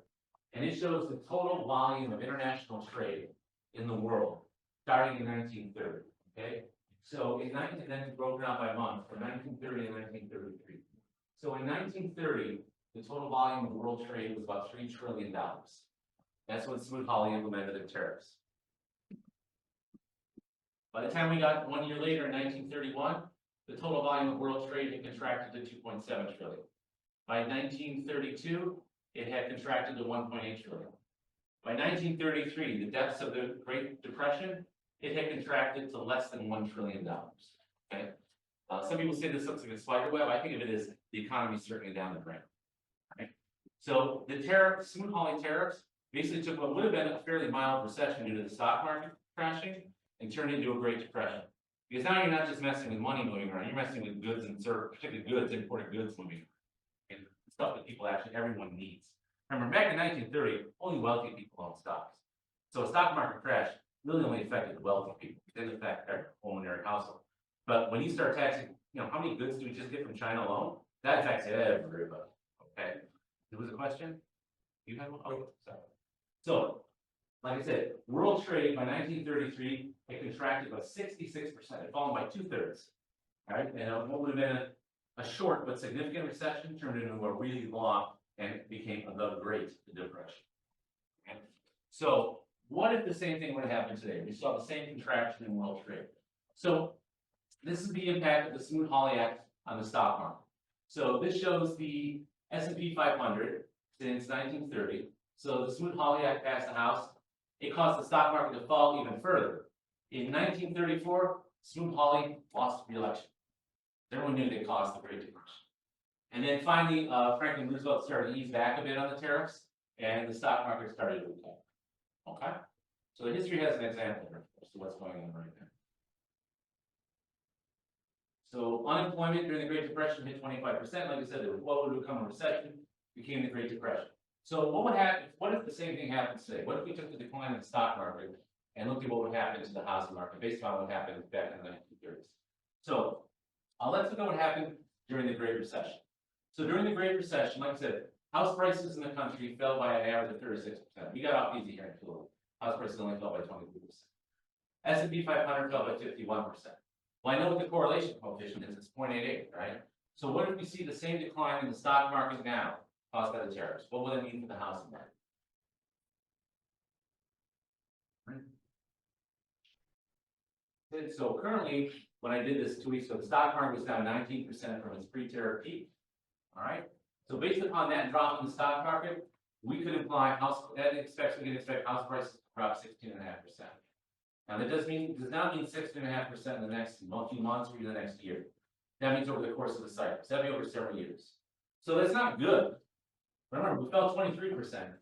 S1: And it shows the total volume of international trade in the world starting in 1930. Okay, so in 19, and then it's broken out by month from 1930 to 1933. So in 1930, the total volume of world trade was about $3 trillion. That's when Smoot-Hawley implemented the tariffs. By the time we got 1 year later in 1931, the total volume of world trade had contracted to 2.7 trillion. By 1932, it had contracted to 1.8 trillion. By 1933, the depths of the Great Depression, it had contracted to less than $1 trillion. Okay, some people say this looks like a spider web. I think of it as the economy certainly down the drain. Right? So the tariff, Smoot-Hawley tariffs, basically took what would have been a fairly mild recession due to the stock market crashing and turned into a Great Depression. Because now you're not just messing with money moving around, you're messing with goods and services, particularly goods, imported goods moving around. And stuff that people actually, everyone needs. Remember, back in 1930, only wealthy people owned stocks. So a stock market crash really only affected the wealthy people. It didn't affect every ordinary household. But when you start taxing, you know, how many goods do we just get from China alone? That affects everybody. Okay. There was a question? You had one? Okay, sorry. So, like I said, world trade by 1933, it contracted by 66%. It fallen by 2/3. All right, and what would have been a short but significant recession turned into a really long, and it became the Great Depression. Okay? So, what if the same thing would have happened today? We saw the same contraction in world trade. So, this is the impact of the Smoot-Hawley Act on the stock market. So, this shows the S&P 500 since 1930. So, the Smoot-Hawley Act passed the House. It caused the stock market to fall even further. In 1934, Smoot-Hawley lost re-election. Everyone knew they caused the Great Depression. And then finally, Franklin Roosevelt started to ease back a bit on the tariffs, and the stock market started to recover. Okay? So the history has an example here as to what's going on right now. So unemployment during the Great Depression hit 25%. Like I said, what would become a recession became the Great Depression. So what would happen? What if the same thing happens today? What if we took the decline in the stock market and looked at what would happen to the housing market based on what happened back in the 1930s? So let's look at what happened during the Great Recession. So during the Great Recession, like I said, house prices in the country fell by an average of 36%. We got off easy here in Florida. House prices only fell by 23%. S&P 500 fell by 51%. Well, I know what the correlation coefficient is. It's 0.88, right? So what if we see the same decline in the stock market now caused by the tariffs? What will it mean for the housing market? Right. So currently, when I did this 2 weeks ago, the stock market was down 19% from its pre-tariff peak. All right. So based upon that drop in the stock market, we could imply we can expect house prices to drop 16.5%. Now that does not mean 16.5% in the next few months or even the next year. That means over the course of the cycle. So that'd be over several years. So that's not good. Remember, we fell 23%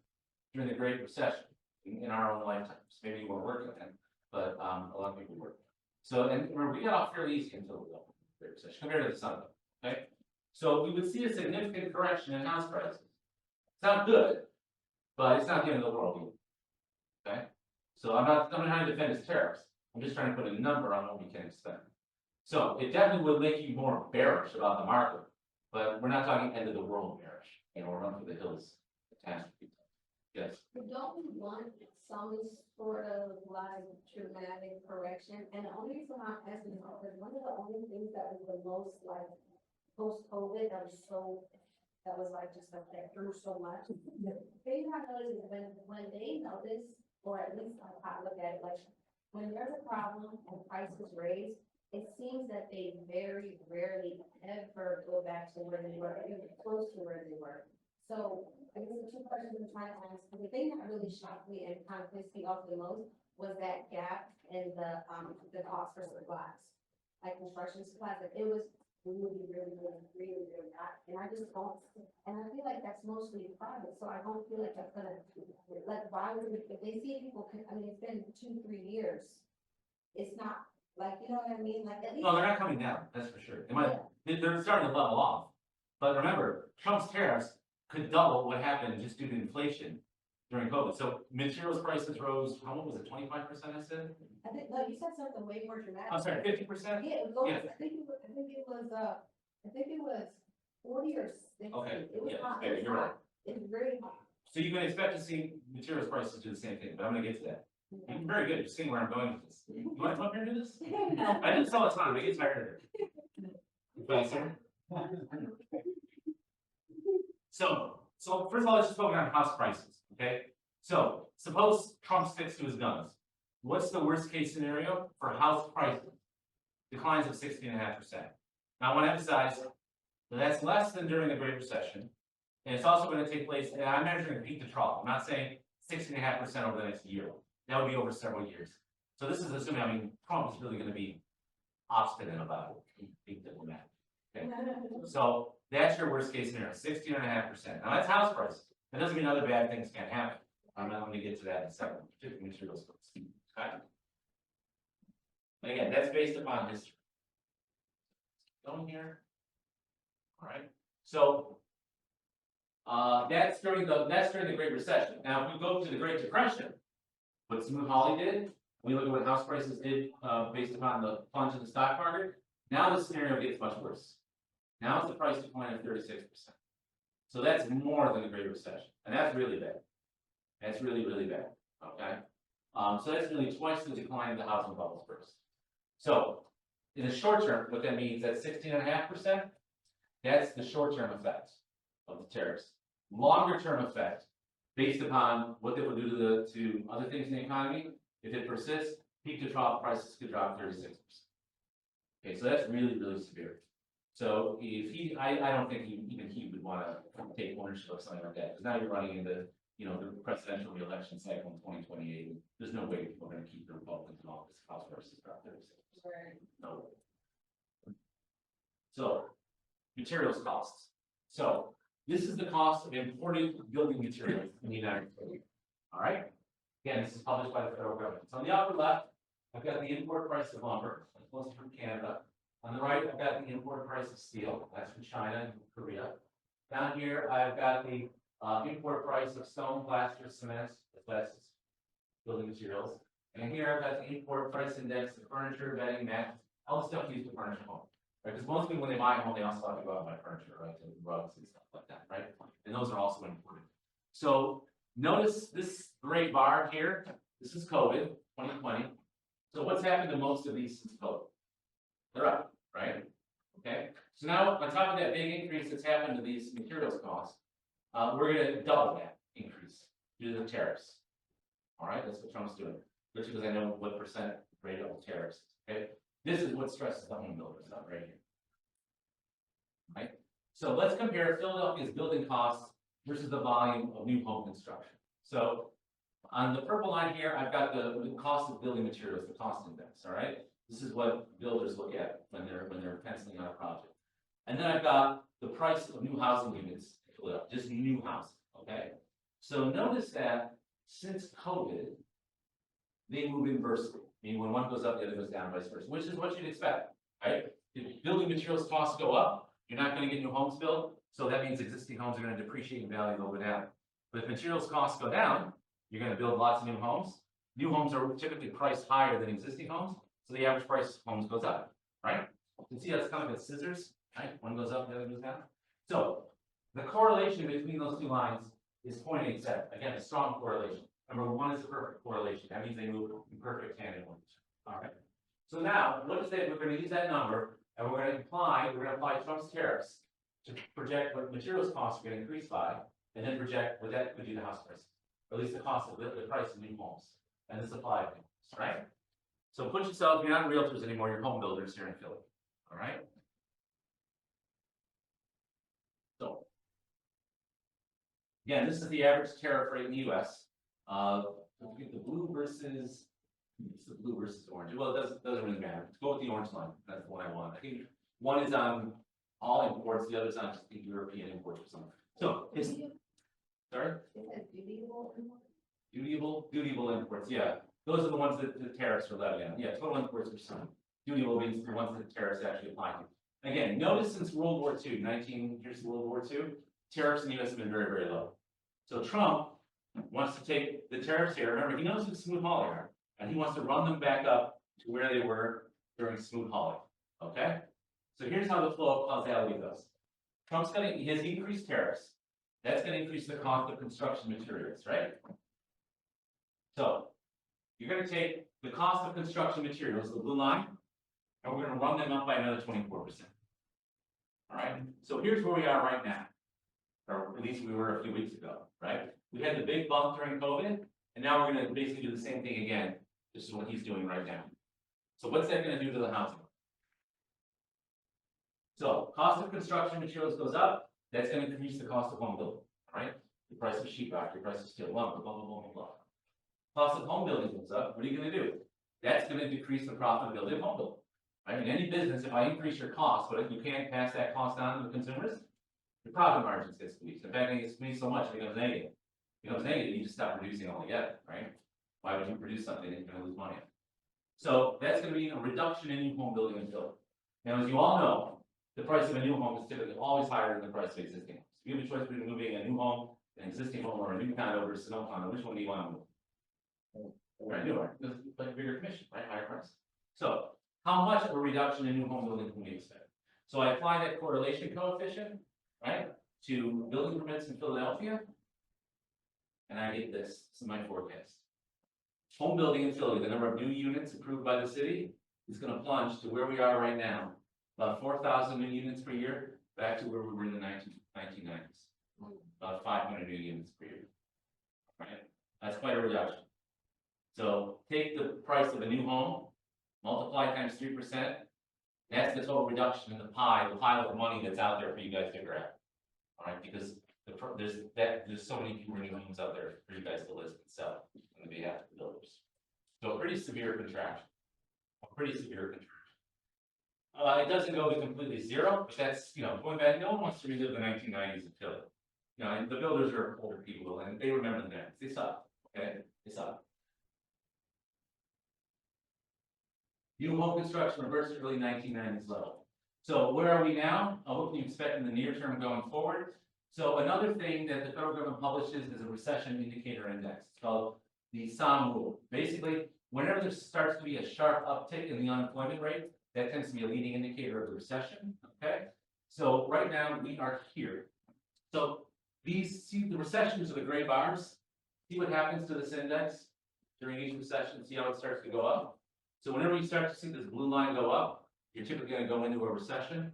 S1: during the Great Recession in our own lifetimes. Maybe you weren't working then, but a lot of people were. So, and remember, we got off fairly easy until the Great Recession compared to the Sun. Okay, so we would see a significant correction in house prices. It's not good, but it's not the end of the world either. Okay, so I'm not trying to defend his tariffs. I'm just trying to put a number on what we can expect. So it definitely would make you more bearish about the market, but we're not talking end of the world bearish, or run for the hills catastrophe. Yes,
S4: But don't we want some sort of like dramatic correction? And the only reason why I'm asking is because one of the only things that was the most like post-COVID that was like just like that through so much. Thing I noticed is when they notice, or at least I look at it like, when there's a problem and prices raise, it seems that they very rarely ever go back to where they were, even close to where they were. So I guess the two questions I'm trying to ask, the thing that really shocked me and kind of pissed me off the most was that gap in the cost for supplies, like construction supplies, like it was really not, and I just don't, and I feel like that's mostly private, so I don't feel like that's gonna, like, why would, if they see people, I mean, it's been 2-3 years, it's not, like, you know what I mean, like, at least.
S1: no, they're not coming down, that's for sure. They're starting to level off. But remember, Trump's tariffs could double what happened just due to inflation during COVID. So materials prices rose, how much was it, 25%, I said?
S4: I think, no, you said something way more dramatic.
S1: I'm sorry, 50%?
S4: Yeah, it was,
S1: Yeah.
S4: I think it was 40 or 60.
S1: Okay,
S4: It was
S1: yeah,
S4: hot,
S1: okay, you're right.
S4: It was very hot.
S1: So you can expect to see materials prices do the same thing, but I'm gonna get to that. You're very good, you're seeing where I'm going with this. You want to come up here and do this? I do this all the time, I get tired of it. Faster. So first of all, let's just focus on house prices, okay? So suppose Trump sticks to his guns. What's the worst case scenario for house prices? Declines of 16.5%. Now I want to emphasize that that's less than during the Great Recession. And it's also going to take place, and I'm measuring peak to trough. I'm not saying 16.5% over the next year. That would be over several years. So this is assuming, I mean, Trump is really going to be obstinate about it, being diplomatic. Okay. So that's your worst case scenario, 16.5%. Now that's house prices. That doesn't mean other bad things can't happen. I'm not going to get to that in a second, particularly materials. Okay. And again, that's based upon history. Going here. All right. So that's during the Great Recession. Now, if we go to the Great Depression, what Smoot-Hawley did, we look at what house prices did based upon the plunge in the stock market. Now the scenario gets much worse. Now it's the price decline of 36%. So that's more than the Great Recession, and that's really bad. That's really, really bad. Okay. So that's nearly twice the decline of the housing bubbles burst. So in the short term, what that means, that 16.5%, that's the short-term effect of the tariffs. Longer term effect, based upon what they will do to other things in the economy, if it persists, peak to trough prices could drop 36%. Okay, so that's really, really severe. So if I don't think even he would want to take ownership of something like that, because now you're running into, the presidential reelection cycle in 2028. There's no way people are going to keep the Republicans in office. House prices drop 36%. No way. So materials costs. So this is the cost of imported building materials in the United States. All right. Again, this is published by the federal government. So on the upper left, I've got the import price of lumber, that's mostly from Canada. On the right, I've got the import price of steel, that's from China and Korea. Down here, I've got the import price of stone, plaster, cement, that's building materials. And here I've got the import price index of furniture, bedding, mats, all the stuff used to furnish a home. Right? Because most people, when they buy a home, they also have to go out and buy furniture, right? And rugs and stuff like that, right? And those are also imported. So notice this gray bar here. This is COVID, 2020. So what's happened to most of these since COVID? They're up, right? Okay. So now on top of that big increase that's happened to these materials costs, we're going to double that increase due to the tariffs. All right, that's what Trump's doing. Just because I know what percent rate of tariffs. Okay. This is what stresses the home builders out right here. Right? So let's compare Philadelphia's building costs versus the volume of new home construction. So on the purple line here, I've got the cost of building materials, the cost index. All right. This is what builders look at when they're penciling out a project. And then I've got the price of new housing units in Philadelphia, just new housing. Okay. So notice that since COVID, they move inversely. Meaning when one goes up, the other goes down, vice versa, which is what you'd expect, right? If building materials costs go up, you're not going to get new homes built, so that means existing homes are going to depreciate in value, they'll go down. But if materials costs go down, you're going to build lots of new homes. New homes are typically priced higher than existing homes, so the average price of homes goes up, right? You can see that's kind of like a scissors, right? One goes up, the other goes down. So the correlation between those two lines is 0.87. Again, a strong correlation. Number one is a perfect correlation. That means they move in perfect tandem with each other. All right. So now, what is that? We're going to use that number and we're going to apply Trump's tariffs to project what materials costs are going to increase by, and then project what that would do to house prices, or at least the cost of the price of new homes and the supply of new homes, right? So put yourself, you're not realtors anymore, you're home builders here in Philly, all right? So, again, this is the average tariff rate in the US. Look at the blue versus, it's the blue versus orange. Well, it doesn't really matter. Let's go with the orange line. That's the one I want. I think one is on all imports, the other is on just the European imports or something. So it's, sorry? Dutiable imports, yeah. Those are the ones that the tariffs are levied on. Yeah, total imports are some. Dutiable means the ones that the tariffs actually apply to. Again, notice since World War II, 19 years of World War II, tariffs in the US have been very, very low. So Trump wants to take the tariffs here. Remember, he knows it's smooth hauling are, and he wants to run them back up to where they were during smooth hauling. Okay? So here's how the flow of causality goes. Trump's going to, he has increased tariffs. That's going to increase the cost of construction materials, right? So you're going to take the cost of construction materials, the blue line, and we're going to run them up by another 24%. All right? So here's where we are right now, or at least we were a few weeks ago, right? We had the big bump during COVID, and now we're going to basically do the same thing again. This is what he's doing right now. So what's that going to do to the housing? So cost of construction materials goes up, that's going to increase the cost of home building, right? The price of sheetrock, the price of steel, lumber, blah, blah, blah, blah, blah. Cost of home building goes up, what are you going to do? That's going to decrease the profitability of home building. Right? In any business, if I increase your cost, but if you can't pass that cost on to the consumers, your profit margins get squeezed. In fact, it gets squeezed so much it becomes negative. It becomes negative, you just stop producing altogether, right? Why would you produce something that you're going to lose money on? So that's going to be a reduction in new home building and building. Now, as you all know, the price of a new home is typically always higher than the price of existing homes. If you have a choice between moving a new home, an existing home, or a new condo versus an old condo, which one do you want to move? Right, newer, because it's like a bigger commission, right, higher price. So, how much of a reduction in new home building can we expect? So I apply that correlation coefficient, right, to building permits in Philadelphia, and I get this. This is my forecast. Home building in Philly, the number of new units approved by the city, is going to plunge to where we are right now, about 4,000 new units per year, back to where we were in the 1990s, about 500 new units per year. Right, that's quite a reduction. So take the price of a new home, multiply times 3%. That's the total reduction in the pile of money that's out there for you guys to grab. All right, because there's so many fewer new homes out there for you guys to list and sell on the behalf of the builders. So a pretty severe contraction. It doesn't go to completely zero, but that's, going back, no one wants to relive the 1990s in Philly. And the builders are older people and they remember the days. They suck, okay? They suck. New home construction reverts to early 1990s level. So where are we now? What can you expect in the near term going forward? So another thing that the federal government publishes is a recession indicator index. It's called the SOM rule. Basically, whenever there starts to be a sharp uptick in the unemployment rate, that tends to be a leading indicator of the recession, okay? So right now we are here. So see the recessions are the gray bars. See what happens to this index during each recession, see how it starts to go up. So whenever you start to see this blue line go up, you're typically going to go into a recession.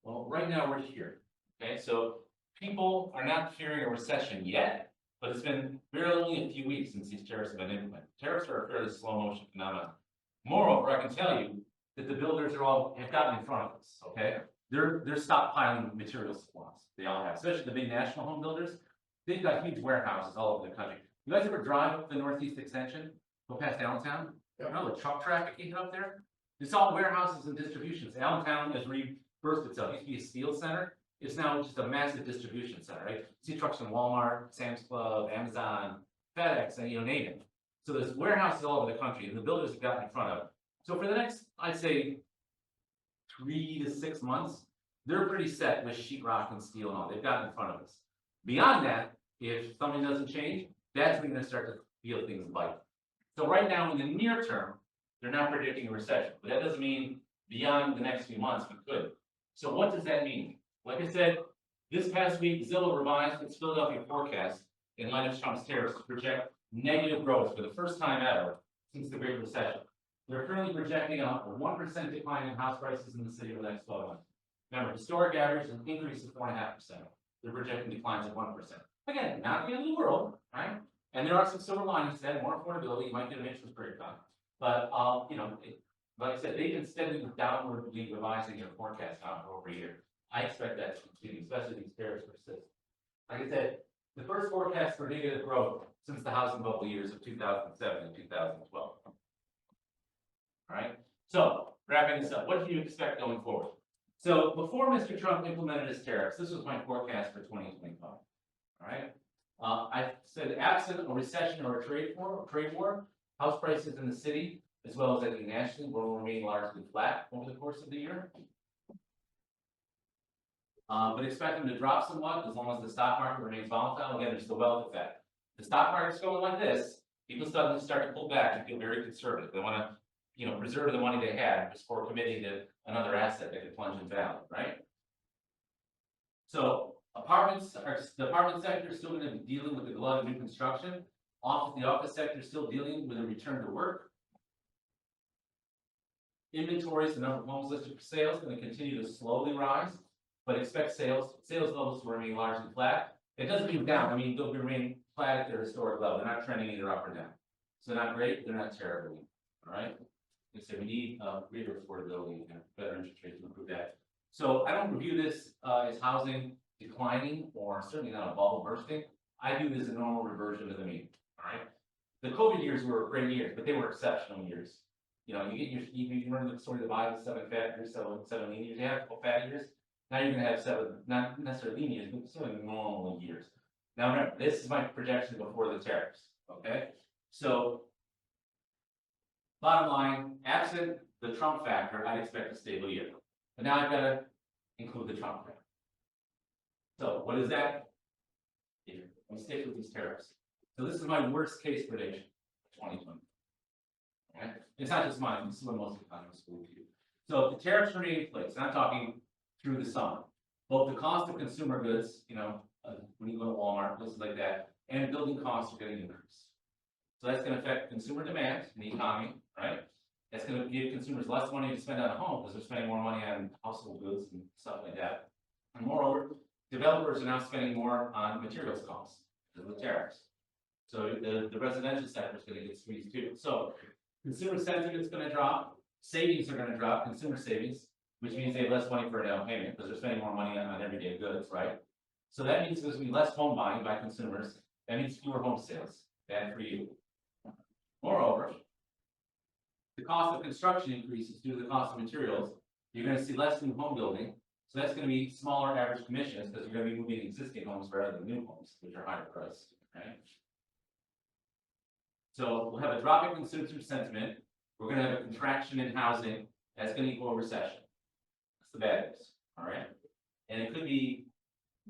S1: Well, right now we're here, okay? So people are not fearing a recession yet, but it's been barely only a few weeks since these tariffs have been implemented. Tariffs are a fairly slow motion phenomenon. Moreover, I can tell you that the builders have gotten in front of this, okay? They're stockpiling material supplies. They all have, especially the big national home builders. They've got huge warehouses all over the country. You guys ever drive up the Northeast Extension, go past Allentown? You know the truck traffic you get up there? It's all warehouses and distributions. Allentown has rebirthed itself. It used to be a steel center. It's now just a massive distribution center, right? You see trucks from Walmart, Sam's Club, Amazon, FedEx, and name it. So there's warehouses all over the country, and the builders have gotten in front of it. So for the next, I'd say, 3 to 6 months, they're pretty set with sheetrock and steel and all. They've gotten in front of us. Beyond that, if something doesn't change, that's when you're going to start to feel things bite. So right now, in the near term, they're not predicting a recession, but that doesn't mean beyond the next few months, we could. So what does that mean? Like I said, this past week, Zillow revised its Philadelphia forecast in light of Trump's tariffs to project negative growth for the first time ever since the Great Recession. They're currently projecting a 1% decline in house prices in the city over the next 12 months. Remember, historic average is an increase of 4.5%. They're projecting declines of 1%. Again, not the end of the world, right? And there are some silver linings to that, more affordability, you might get an interest rate cut. But, like I said, they've been steadily downwardly revising their forecast out over a year. I expect that to continue, especially if these tariffs persist. Like I said, the first forecast for negative growth since the housing bubble years of 2007 and 2012. All right, so wrapping this up, what do you expect going forward? So before Mr. Trump implemented his tariffs, this was my forecast for 2025. All right, I said absent a recession or a trade war, house prices in the city as well as nationally will remain largely flat over the course of the year. But expect them to drop somewhat as long as the stock market remains volatile. Again, there's the wealth effect. The stock market's going like this, people suddenly start to pull back and feel very conservative. They want to, preserve the money they had before committing to another asset that could plunge in value, right? So the apartment sector is still going to be dealing with the glut of new construction. The office sector is still dealing with a return to work. Inventories, the number of homes listed for sale, is going to continue to slowly rise, but expect sales levels to remain largely flat. It doesn't mean down. I mean, they'll remain flat at their historic level. They're not trending either up or down. So they're not great. They're not terrible. All right. Like I said, we need greater affordability and better interest rates to improve that. So I don't review this as housing declining or certainly not a bubble bursting. I view this as a normal reversion to the mean. All right. The COVID years were great years, but they were exceptional years. You run the sort of divide the 7 fat years, 7 lean years. You have 4 fat years. Now you're going to have 7, not necessarily lean years, but sort of normal years. Now remember, this is my projection before the tariffs. Okay, so bottom line, absent the Trump factor, I'd expect a stable year. But now I've got to include the Trump factor. So what is that? Here, let me stick with these tariffs. So this is my worst case prediction for 2020. Okay? It's not just mine, this is what most economists will do. So if the tariffs remain in place, and I'm talking through the summer, both the cost of consumer goods, when you go to Walmart, places like that, and building costs are going to increase. So that's going to affect consumer demand in the economy, right? That's going to give consumers less money to spend on a home because they're spending more money on household goods and stuff like that. And moreover, developers are now spending more on materials costs because of the tariffs. So the residential sector is going to get squeezed too. So consumer sentiment is going to drop, savings are going to drop, consumer savings, which means they have less money for a down payment because they're spending more money on everyday goods, right? So that means there's going to be less home buying by consumers. That means fewer home sales. Bad for you. Moreover, the cost of construction increases due to the cost of materials. You're going to see less new home building. So that's going to be smaller average commissions because you're going to be moving existing homes rather than new homes, which are higher priced. Right? So we'll have a drop in consumer sentiment. We're going to have a contraction in housing. That's going to equal a recession. That's the bad news. All right. And it could be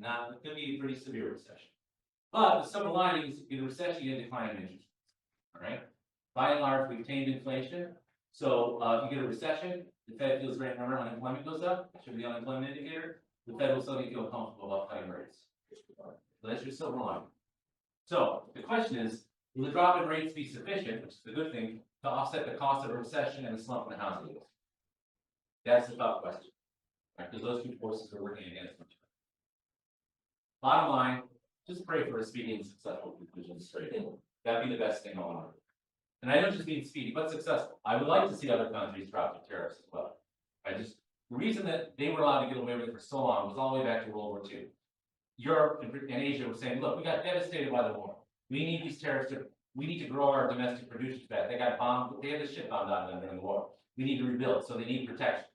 S1: a pretty severe recession. But the silver lining is in a recession, you get a decline in interest rates. All right. By and large, we've tamed inflation. So if you get a recession, the Fed feels great. Remember, unemployment goes up. That should be the unemployment indicator. The Fed will suddenly feel comfortable about cutting rates. So that's your silver lining. So the question is, will the drop in rates be sufficient, which is the good thing, to offset the cost of a recession and the slump in the housing industry? That's the tough question, right? Because those two forces are working against each other. Bottom line, just pray for a speedy and successful conclusion straight in. That'd be the best thing on earth. And I don't just mean speedy, but successful. I would like to see other countries drop their tariffs as well. The reason that they were allowed to get away with it for so long was all the way back to World War II. Europe and Asia were saying, look, we got devastated by the war. We need these tariffs we need to grow our domestic producers back. They got bombed, they had the shit bombed out of them during the war. We need to rebuild, so they need protection.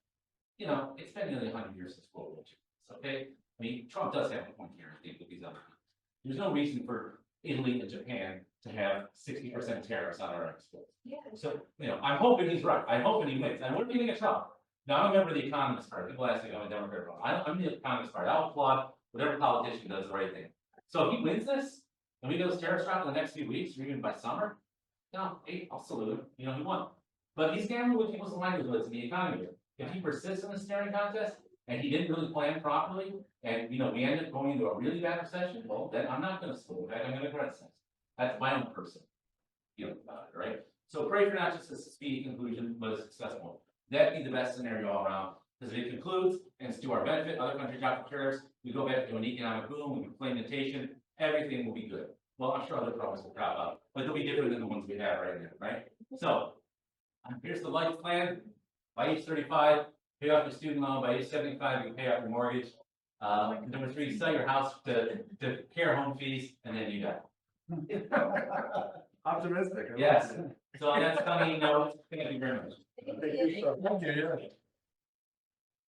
S1: It's been nearly 100 years since World War II. So, okay, I mean, Trump does have a point here, I think, with these other people. There's no reason for Italy and Japan to have 60% tariffs on our exports.
S4: Yeah.
S1: So, I'm hoping he's right. I'm hoping he wins. And we're giving it Trump. Now, I'm a member of the Economist Party. People ask me, I'm a Democrat. I'm the Economist Party. I'll applaud whatever politician does the right thing. So if he wins this, and we get those tariffs dropped in the next few weeks, or even by summer, hey, I'll salute him. He won. But he's gambling with people's livelihoods in the economy here. If he persists in the staring contest and he didn't really plan properly, and we end up going into a really bad recession, well, then I'm not gonna school, in fact, I'm gonna criticize. That's my own personal feeling about it, right? So pray for not just a speedy conclusion, but a successful. That'd be the best scenario all around, because if it concludes and it's to our benefit, other countries got tariffs, we go back to an economic boom, we can play imitation, everything will be good. Well, I'm sure other problems will crop up, but they'll be different than the ones we have right now, right? So, here's the life plan. By age 35, pay off your student loan. By age 75, you can pay off your mortgage. Number 3, sell your house to care home fees, and then you die.
S2: Optimistic.
S1: Yes. So that's funny, no, thank you very much.
S4: Thank you.
S2: Thank you, yeah.